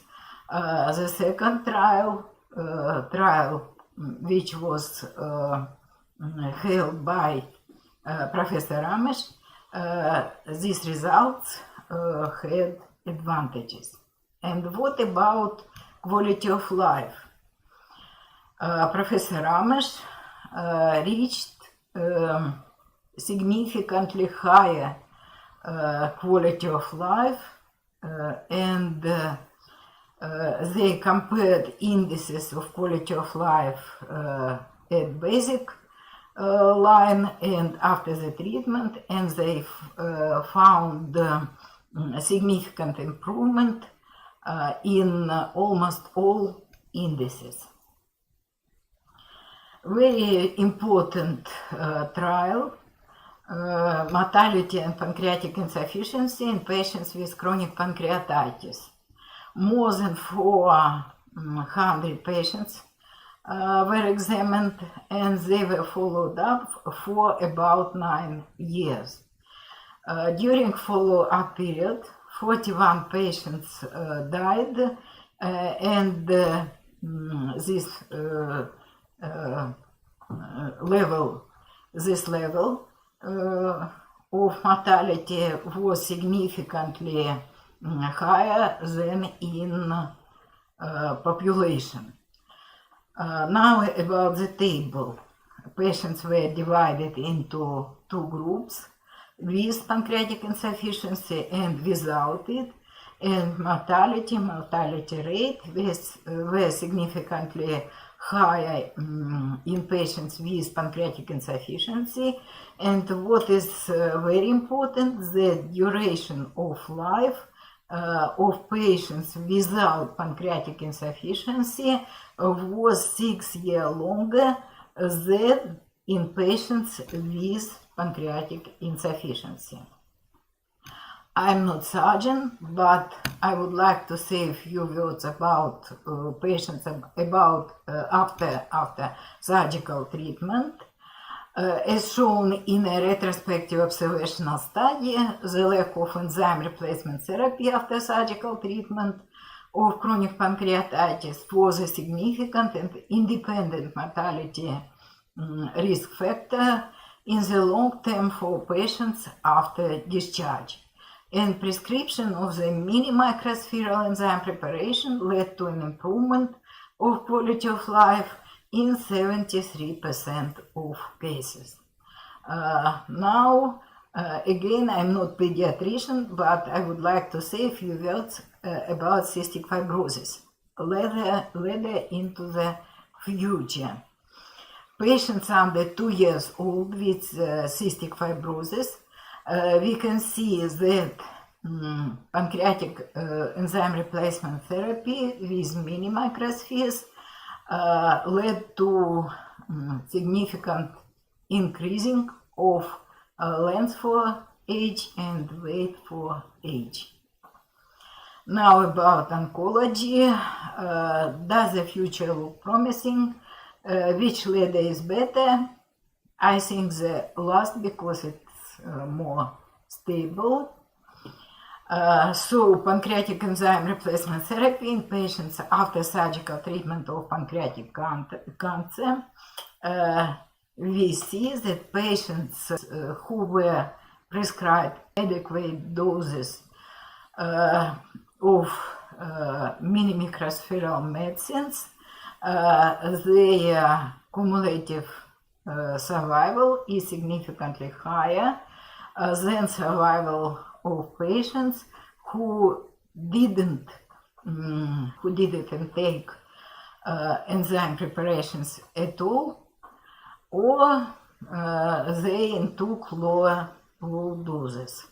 Speaker 3: the second trial, which was held by Professor Ramesh, these results had advantages. And what about quality of life? Professor Ramesh reached significantly higher quality of life, and they compared indices of quality of life at basic line and after the treatment, and they found significant improvement in almost all indices. Very important trial, mortality and pancreatic insufficiency in patients with chronic pancreatitis. More than 400 patients were examined, and they were followed up for about 9 years. During follow-up period, 41 patients died, and this level of mortality was significantly higher than in population. Now about the table. Patients were divided into 2 groups, with pancreatic insufficiency and without it, and mortality rate were significantly higher in patients with pancreatic insufficiency. And what is very important, the duration of life of patients without pancreatic insufficiency was 6 years longer than in patients with pancreatic insufficiency. I'm not surgeon, but I would like to say a few words about patients after surgical treatment. As shown in a retrospective observational study, the lack of enzyme replacement therapy after surgical treatment of chronic pancreatitis was a significant and independent mortality risk factor in the long term for patients after discharge. And prescription of the mini microspheral enzyme preparation led to an improvement of quality of life in 73% of cases. Now, again, I'm not pediatrician, but I would like to say a few words about cystic fibrosis, later into the future. Patients under 2 years old with cystic fibrosis, we can see that pancreatic enzyme replacement therapy with mini microspheres led to significant increasing of length for age and weight for age. Now about oncology, does the future look promising? Which ladder is better? I think the last, because it's more stable. So pancreatic enzyme replacement therapy in patients after surgical treatment of pancreatic cancer, we see that patients who were prescribed adequate doses of mini microspheral medicines, their cumulative survival is significantly higher than survival of patients who didn't intake enzyme preparations at all, or they took low doses.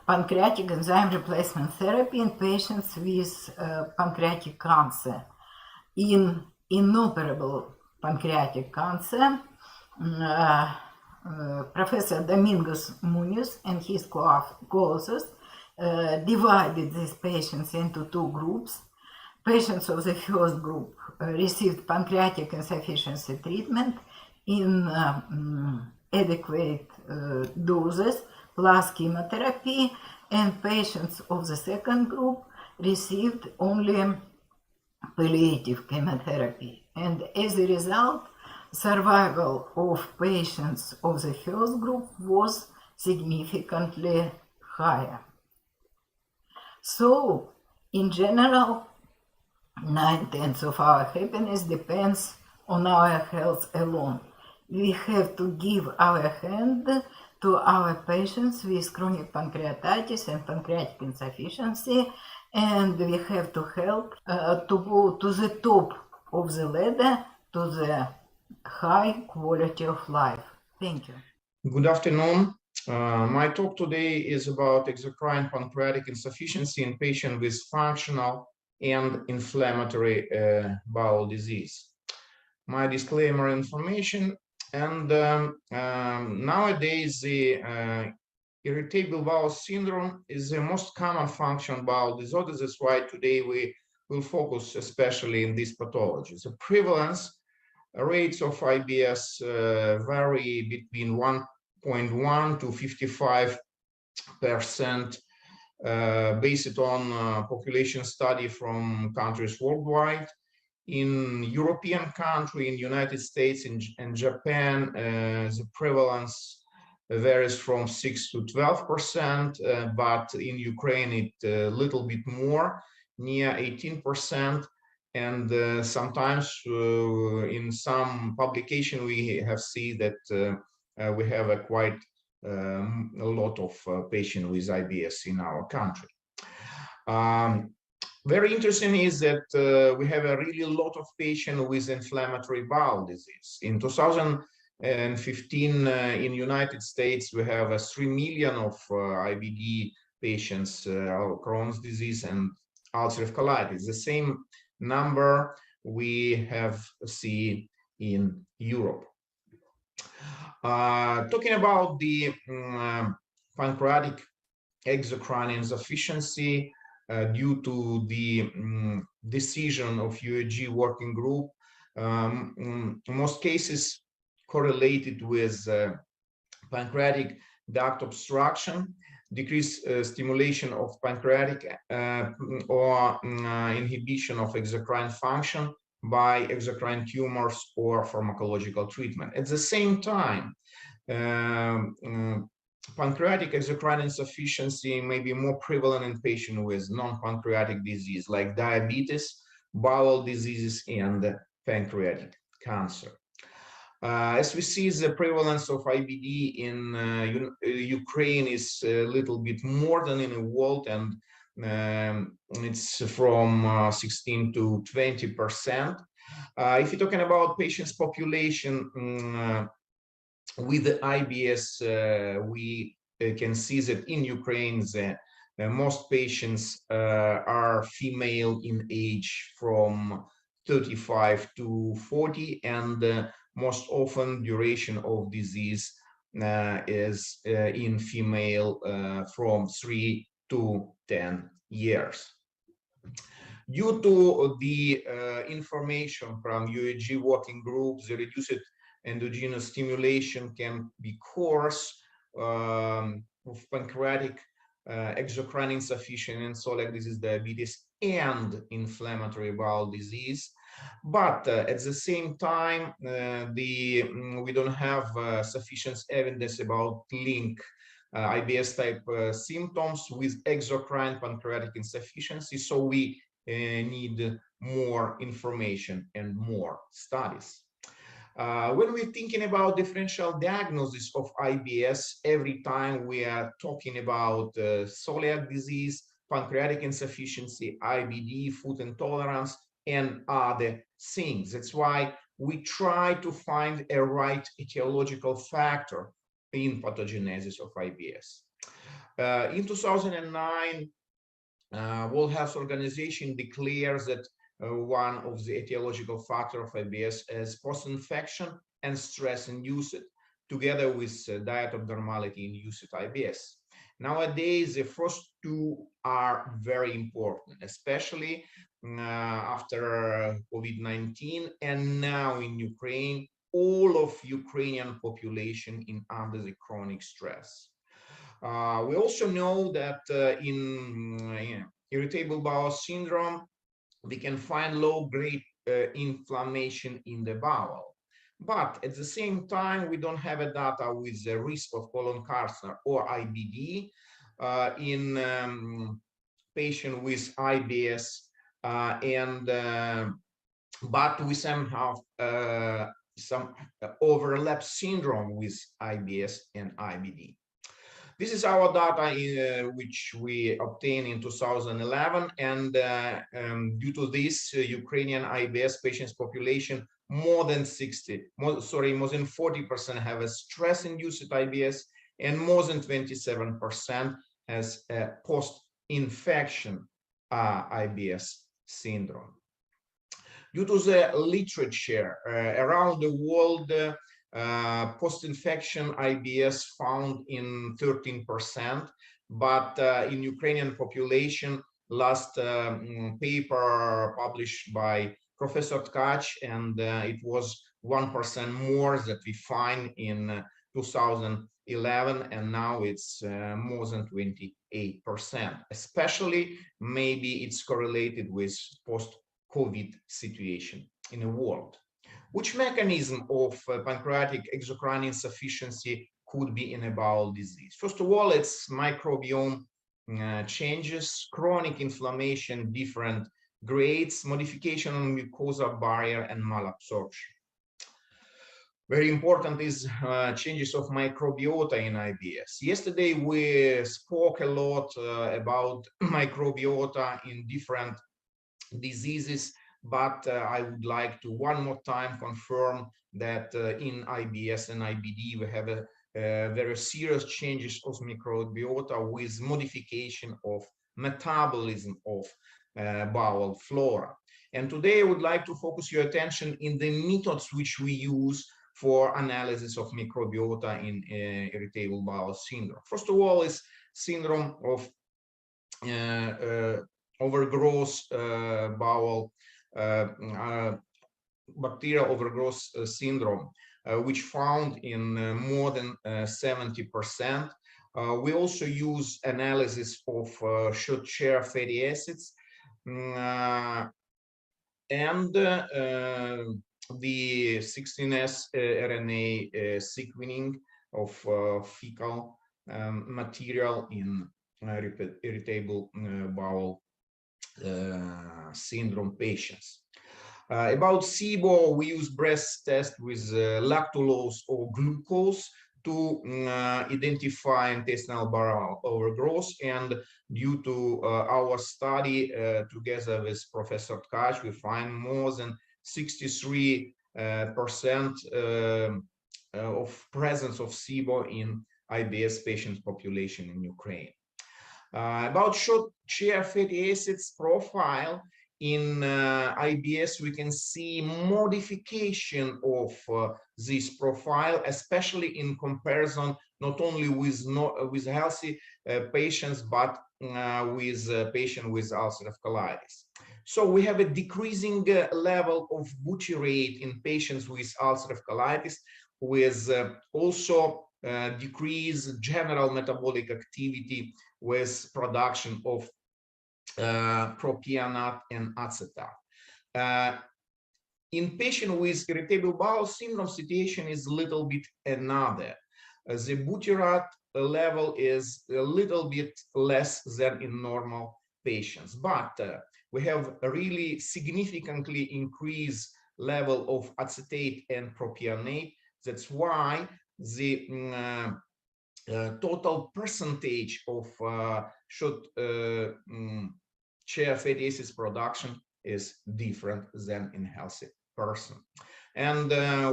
Speaker 3: Pancreatic enzyme replacement therapy in patients with pancreatic cancer. In inoperable pancreatic cancer, Professor Domingos Muniz and his co-authors divided these patients into two groups. Patients of the first group received pancreatic insufficiency treatment in adequate doses plus chemotherapy, and patients of the second group received only palliative chemotherapy. And as a result, survival of patients of the first group was significantly higher. So, in general, 9/10 of our happiness depends on our health alone. We have to give our hand to our patients with chronic pancreatitis and pancreatic insufficiency, and we have to help to go to the top of the ladder to the high quality of life. Thank you.
Speaker 4: Good afternoon. My talk today is about exocrine pancreatic insufficiency in patients with functional and inflammatory bowel disease. My disclaimer information, and nowadays the irritable bowel syndrome is the most common functional bowel disorder. That's why today we will focus especially in this pathology. The prevalence rates of IBS vary between 1.1 to 55%, based on population study from countries worldwide. In European country, in United States and Japan, the prevalence varies from 6 to 12%, but in Ukraine it a little bit more, near 18%. And sometimes in some publication we have seen that we have a quite a lot of patients with IBS in our country. Very interesting is that we have a really lot of patients with inflammatory bowel disease. In 2015, in United States, we have 3 million of IBD patients, Crohn's disease and ulcerative colitis. The same number we have seen in Europe. Talking about the pancreatic exocrine insufficiency due to the decision of UAG working group, most cases correlated with pancreatic duct obstruction, decreased stimulation of pancreatic or inhibition of exocrine function by exocrine tumors or pharmacological treatment. At the same time, pancreatic exocrine insufficiency may be more prevalent in patients with non-pancreatic disease like diabetes, bowel diseases, and pancreatic cancer. As we see, the prevalence of IBD in Ukraine is a little bit more than in the world, and it's from 16 to 20%. If you're talking about patients population with the IBS, we can see that in Ukraine, most patients are female in age from 35 to 40, and most often duration of disease is in female from 3 to 10 years. Due to the information from UAG working groups, the reduced endogenous stimulation can be cause of pancreatic exocrine insufficiency and celiac disease, diabetes, and inflammatory bowel disease. But at the same time, we don't have sufficient evidence about link IBS type symptoms with exocrine pancreatic insufficiency. So we need more information and more studies. When we're thinking about differential diagnosis of IBS, every time we are talking about celiac disease, pancreatic insufficiency, IBD, food intolerance, and other things. That's why we try to find a right etiological factor in pathogenesis of IBS. In 2009, World Health Organization declares that one of the etiological factors of IBS is post-infection and stress-induced together with diet abnormality induced IBS. Nowadays, the first two are very important, especially after COVID-19, and now in Ukraine, all of Ukrainian population in under the chronic stress. We also know that in irritable bowel syndrome, we can find low-grade inflammation in the bowel. But at the same time, we don't have a data with the risk of colon cancer or IBD in patient with IBS, but we somehow some overlap syndrome with IBS and IBD. This is our data which we obtained in 2011, and due to this, Ukrainian IBS patients population, more than 40% have a stress-induced IBS, and more than 27% has a post-infection IBS syndrome. Due to the literature around the world, post-infection IBS found in 13%, but in Ukrainian population, last paper published by Professor Tkach, and it was 1% more that we find in 2011, and now it's more than 28%. Especially, maybe it's correlated with post-COVID situation in the world. Which mechanism of pancreatic exocrine insufficiency could be in a bowel disease? First of all, it's microbiome changes, chronic inflammation, different grades, modification on mucosa barrier, and malabsorption. Very important is changes of microbiota in IBS. Yesterday, we spoke a lot about microbiota in different diseases, but I would like to one more time confirm that in IBS and IBD, we have a very serious changes of microbiota with modification of metabolism of bowel flora. And today I would like to focus your attention in the methods which we use for analysis of microbiota in irritable bowel syndrome. First of all is syndrome of overgrowth bowel, bacterial overgrowth syndrome, which found in more than 70%. We also use analysis of short chain fatty acids and the 16S RNA sequencing of fecal material in irritable bowel syndrome patients. About SIBO, we use breath test with lactulose or glucose to identify intestinal bowel overgrowth, and due to our study together with Professor Tkach, we find more than 63% of presence of SIBO in IBS patient population in Ukraine. About short chain fatty acids profile in IBS, we can see modification of this profile, especially in comparison not only with healthy patients, but with patients with ulcerative colitis. So we have a decreasing level of butyrate in patients with ulcerative colitis, with also decreased general metabolic activity with production of propionate and acetate. In patients with irritable bowel syndrome, situation is a little bit another. The butyrate level is a little bit less than in normal patients, but we have a really significantly increased level of acetate and propionate. That's why the total percentage of short chain fatty acids production is different than in healthy person. And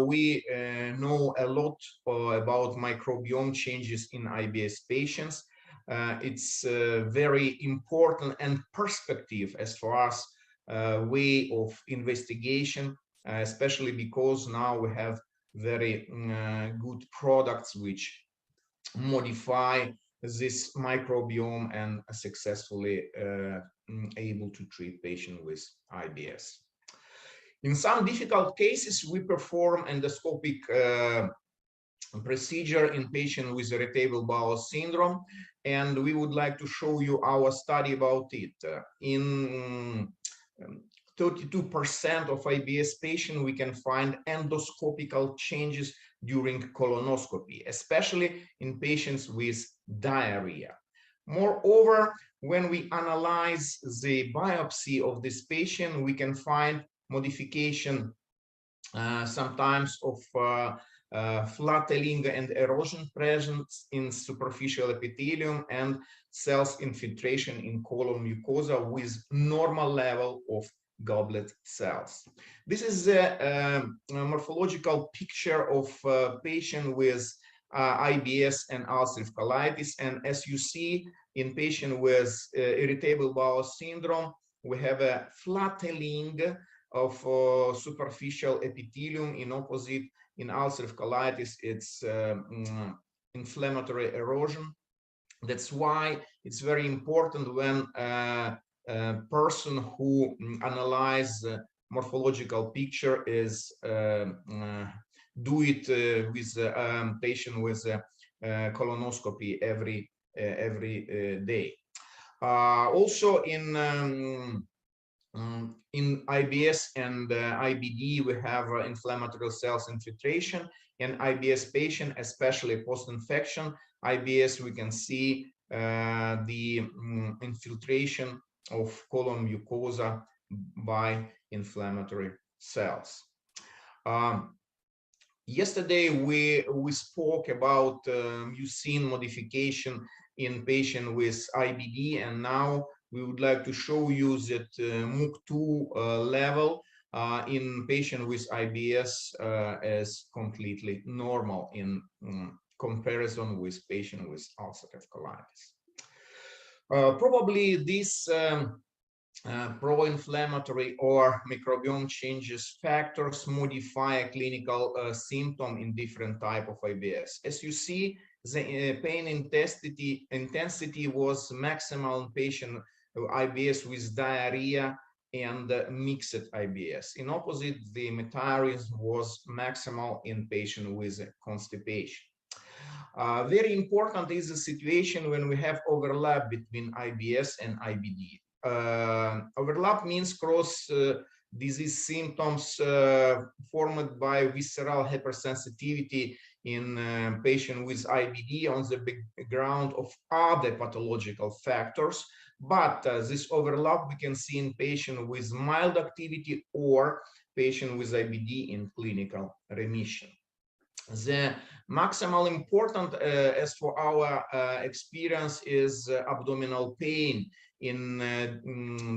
Speaker 4: we know a lot about microbiome changes in IBS patients. It's very important and perspective as far as way of investigation, especially because now we have very good products which modify this microbiome and successfully able to treat patients with IBS. In some difficult cases, we perform endoscopic procedure in patients with irritable bowel syndrome, and we would like to show you our study about it. In 32% of IBS patients, we can find endoscopical changes during colonoscopy, especially in patients with diarrhea. Moreover, when we analyze the biopsy of this patient, we can find modification sometimes of flattening and erosion presence in superficial epithelium and cells infiltration in colon mucosa with normal level of goblet cells. This is a morphological picture of a patient with IBS and ulcerative colitis, and as you see in patient with irritable bowel syndrome, we have a flattening of superficial epithelium. In opposite, in ulcerative colitis, it's inflammatory erosion. That's why it's very important when a person who analyze morphological picture is do it with patient with colonoscopy every day. Also in IBS and IBD, we have inflammatory cells infiltration. In IBS patient, especially post-infection IBS, we can see the infiltration of colon mucosa by inflammatory cells. Yesterday, we spoke about mucin modification in patient with IBD, and now we would like to show you that MUC2 level in patient with IBS is completely normal in comparison with patient with ulcerative colitis. Probably this pro-inflammatory or microbiome changes factors modify a clinical symptom in different type of IBS. As you see, the pain intensity was maximal in patient IBS with diarrhea and mixed IBS. In opposite, the metarism was maximal in patient with constipation. Very important is the situation when we have overlap between IBS and IBD. Overlap means cross disease symptoms formed by visceral hypersensitivity in patient with IBD on the background of other pathological factors. But this overlap we can see in patient with mild activity or patient with IBD in clinical remission. The maximal important as for our experience is abdominal pain in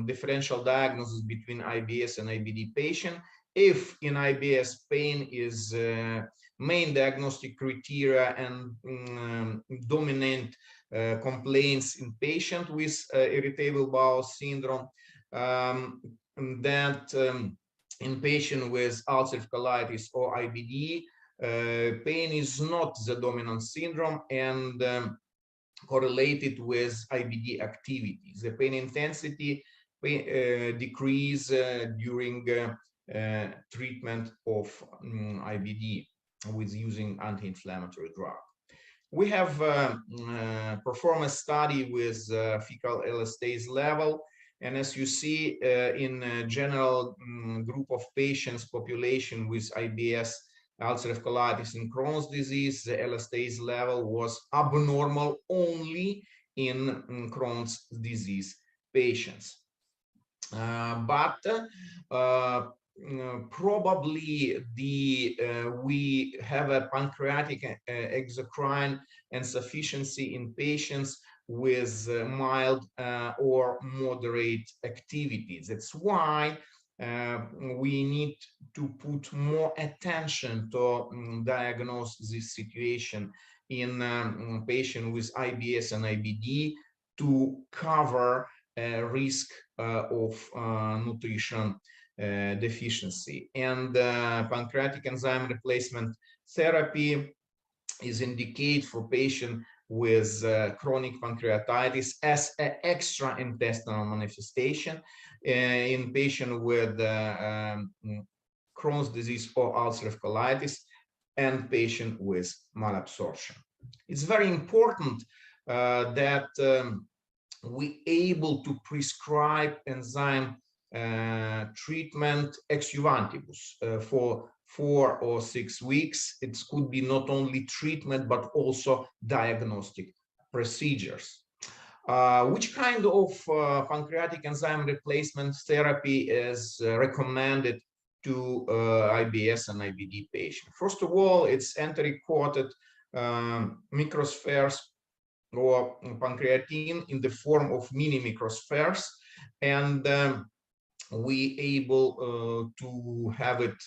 Speaker 4: differential diagnosis between IBS and IBD patient. If in IBS pain is main diagnostic criteria and dominant complaints in patient with irritable bowel syndrome, that in patient with ulcerative colitis or IBD, pain is not the dominant syndrome and correlated with IBD activity. The pain intensity decrease during treatment of IBD with using anti-inflammatory drug. We have performed a study with fecal elastase level, and as you see in a general group of patients population with IBS, ulcerative colitis and Crohn's disease, the elastase level was abnormal only in Crohn's disease patients. But probably we have a pancreatic exocrine insufficiency in patients with mild or moderate activity. That's why we need to put more attention to diagnose this situation in patients with IBS and IBD to cover risk of nutrition deficiency. And pancreatic enzyme replacement therapy is indicated for patients with chronic pancreatitis as an extra intestinal manifestation in patients with Crohn's disease or ulcerative colitis and patient with malabsorption. It's very important that we able to prescribe enzyme treatment ex juvantibus for 4 or 6 weeks. It could be not only treatment but also diagnostic procedures. Which kind of pancreatic enzyme replacement therapy is recommended to IBS and IBD patients? First of all, it's enteric-coated microspheres or pancreatine in the form of mini microspheres, and we able to have it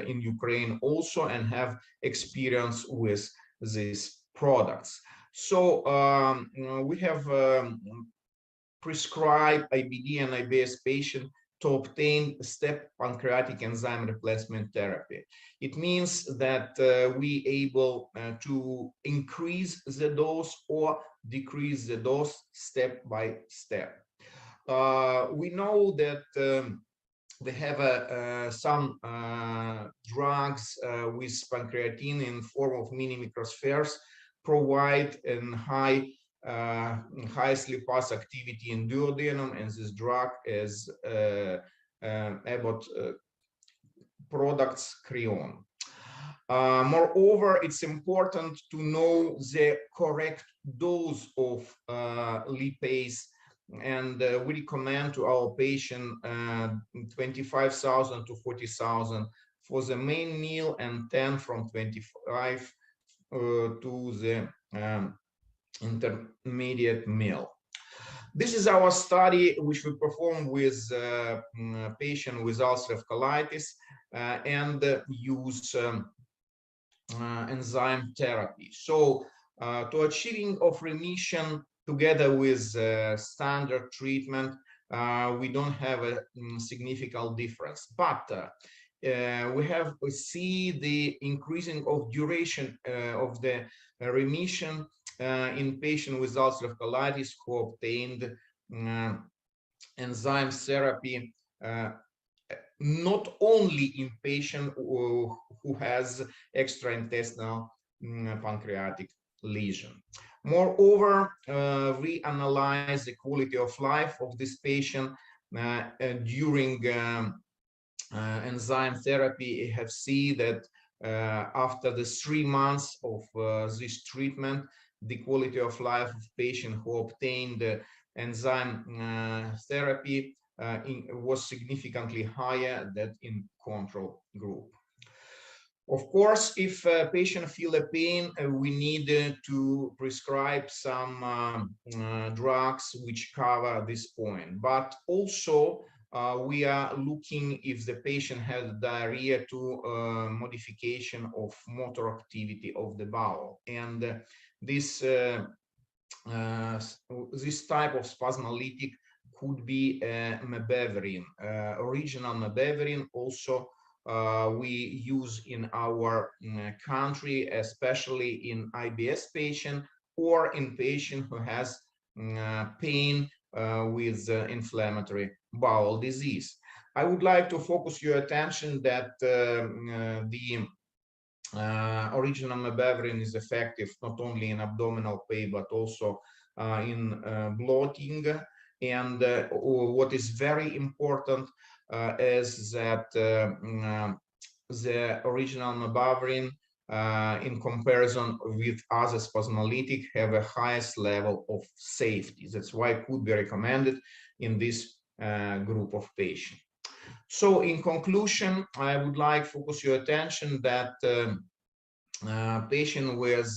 Speaker 4: in Ukraine also and have experience with these products. So we have prescribed IBD and IBS patient to obtain step pancreatic enzyme replacement therapy. It means that we able to increase the dose or decrease the dose step by step. We know that we have some drugs with pancreatine in form of mini microspheres provide an high sleep-pass activity in duodenum, and this drug is Abbott products Creon. Moreover, it's important to know the correct dose of lipase, and we recommend to our patient 25,000 to 40,000 for the main meal and 10 from 25 to the intermediate meal. This is our study which we performed with patient with ulcerative colitis and use enzyme therapy. So to achieving of remission together with standard treatment, we don't have a significant difference, but we see the increasing of duration of the remission in patients with ulcerative colitis who obtained enzyme therapy, not only in patient who has extraintestinal pancreatic lesion. Moreover, we analyze the quality of life of this patient during enzyme therapy. Have seen that after the 3 months of this treatment, the quality of life of patient who obtained enzyme therapy was significantly higher than in control group. Of course, if a patient feel a pain, we need to prescribe some drugs which cover this point. But also, we are looking if the patient has diarrhea to modification of motor activity of the bowel. And this type of spasmolytic could be mebeverine, original mebeverine. Also, we use in our country, especially in IBS patient or in patient who has pain with inflammatory bowel disease. I would like to focus your attention that the original mebeverine is effective not only in abdominal pain but also in bloating. And what is very important is that the original mebeverine in comparison with other spasmolytic have a highest level of safety. That's why it could be recommended in this group of patients. So in conclusion, I would like to focus your attention that patient with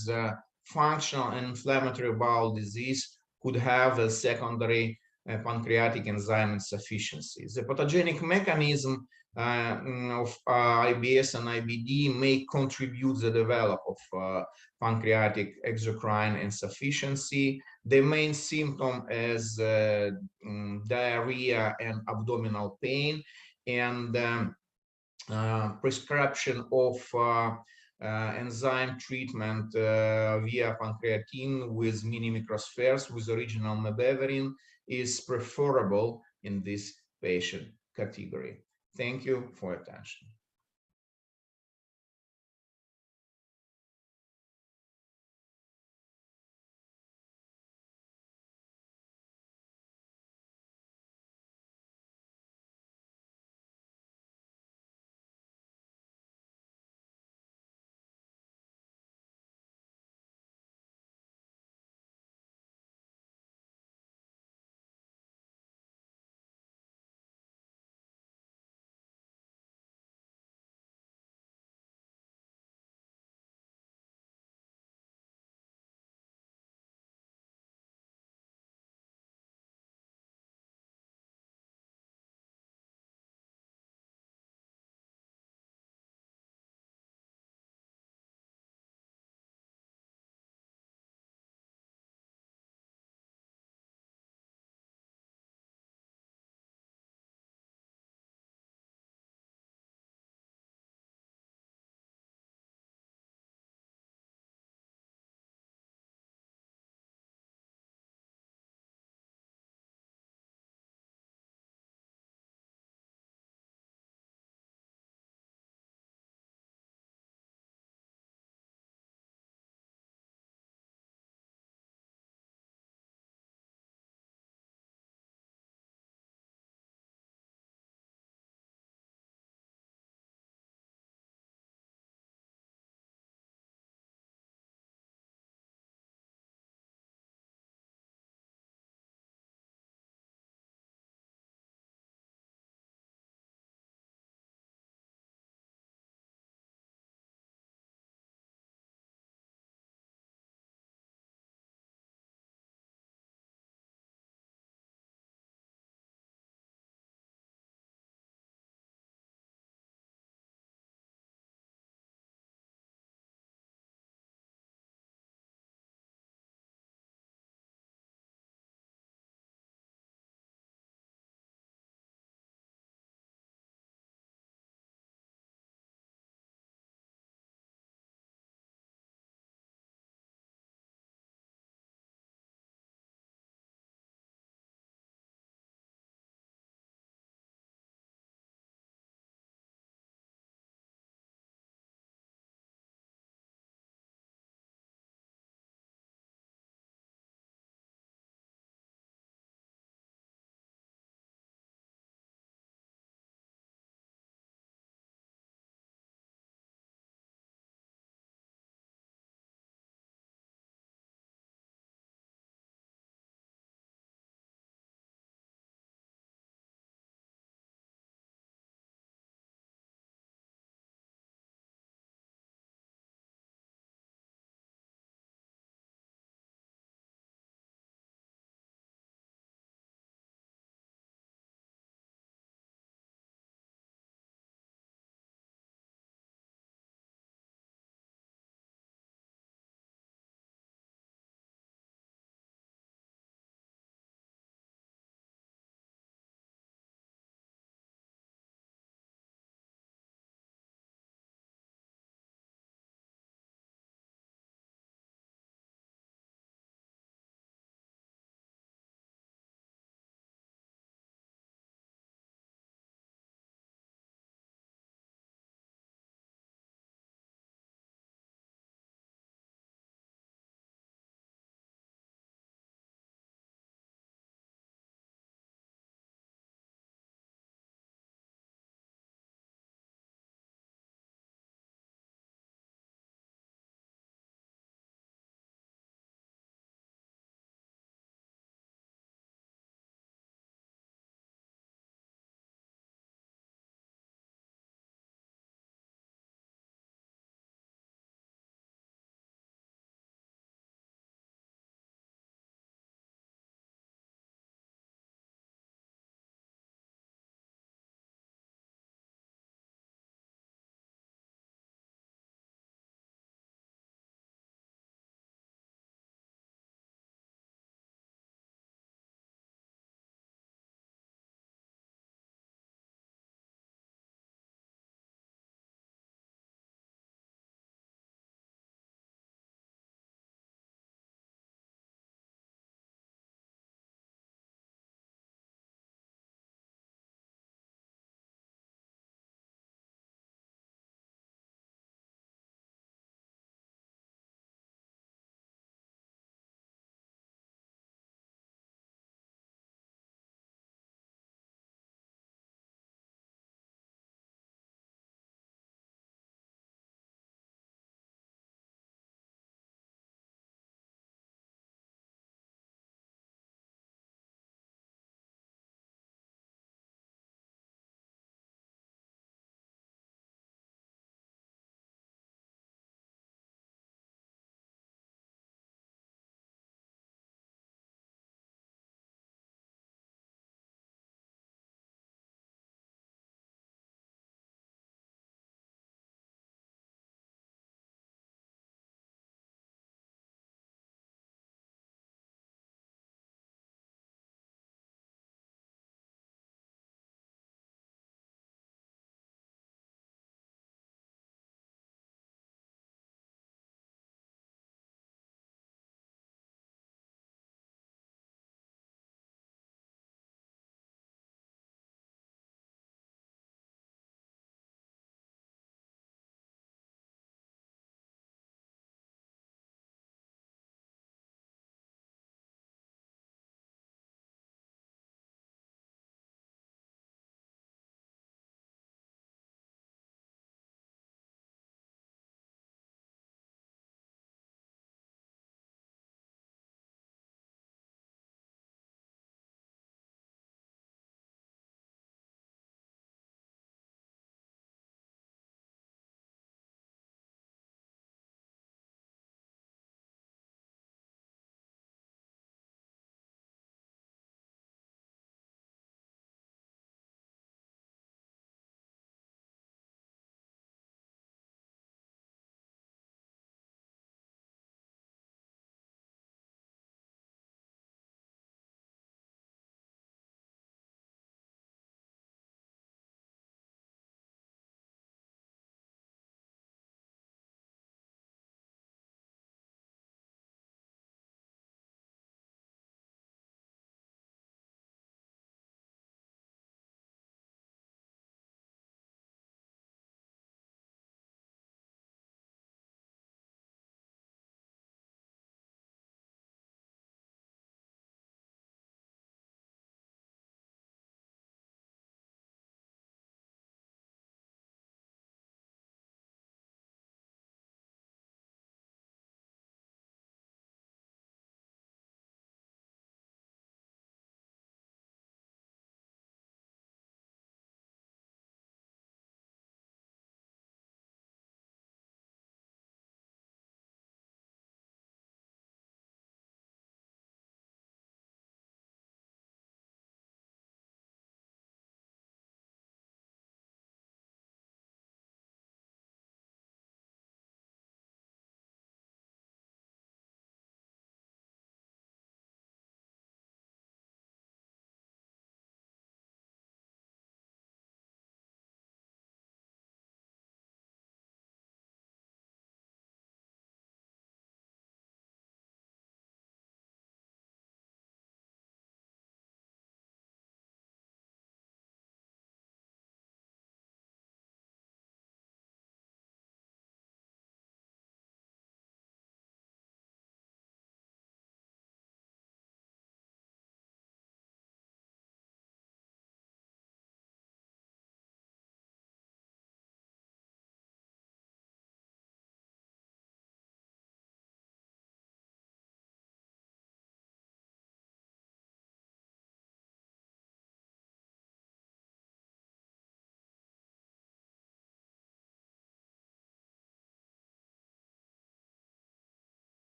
Speaker 4: functional and inflammatory bowel disease could have a secondary pancreatic enzyme insufficiency. The pathogenic mechanism of IBS and IBD may contribute the development of pancreatic exocrine insufficiency. The main symptom is diarrhea and abdominal pain, and prescription of enzyme treatment via pancreatine with mini microspheres with original mebeverine is preferable in this patient category. Thank you for your attention.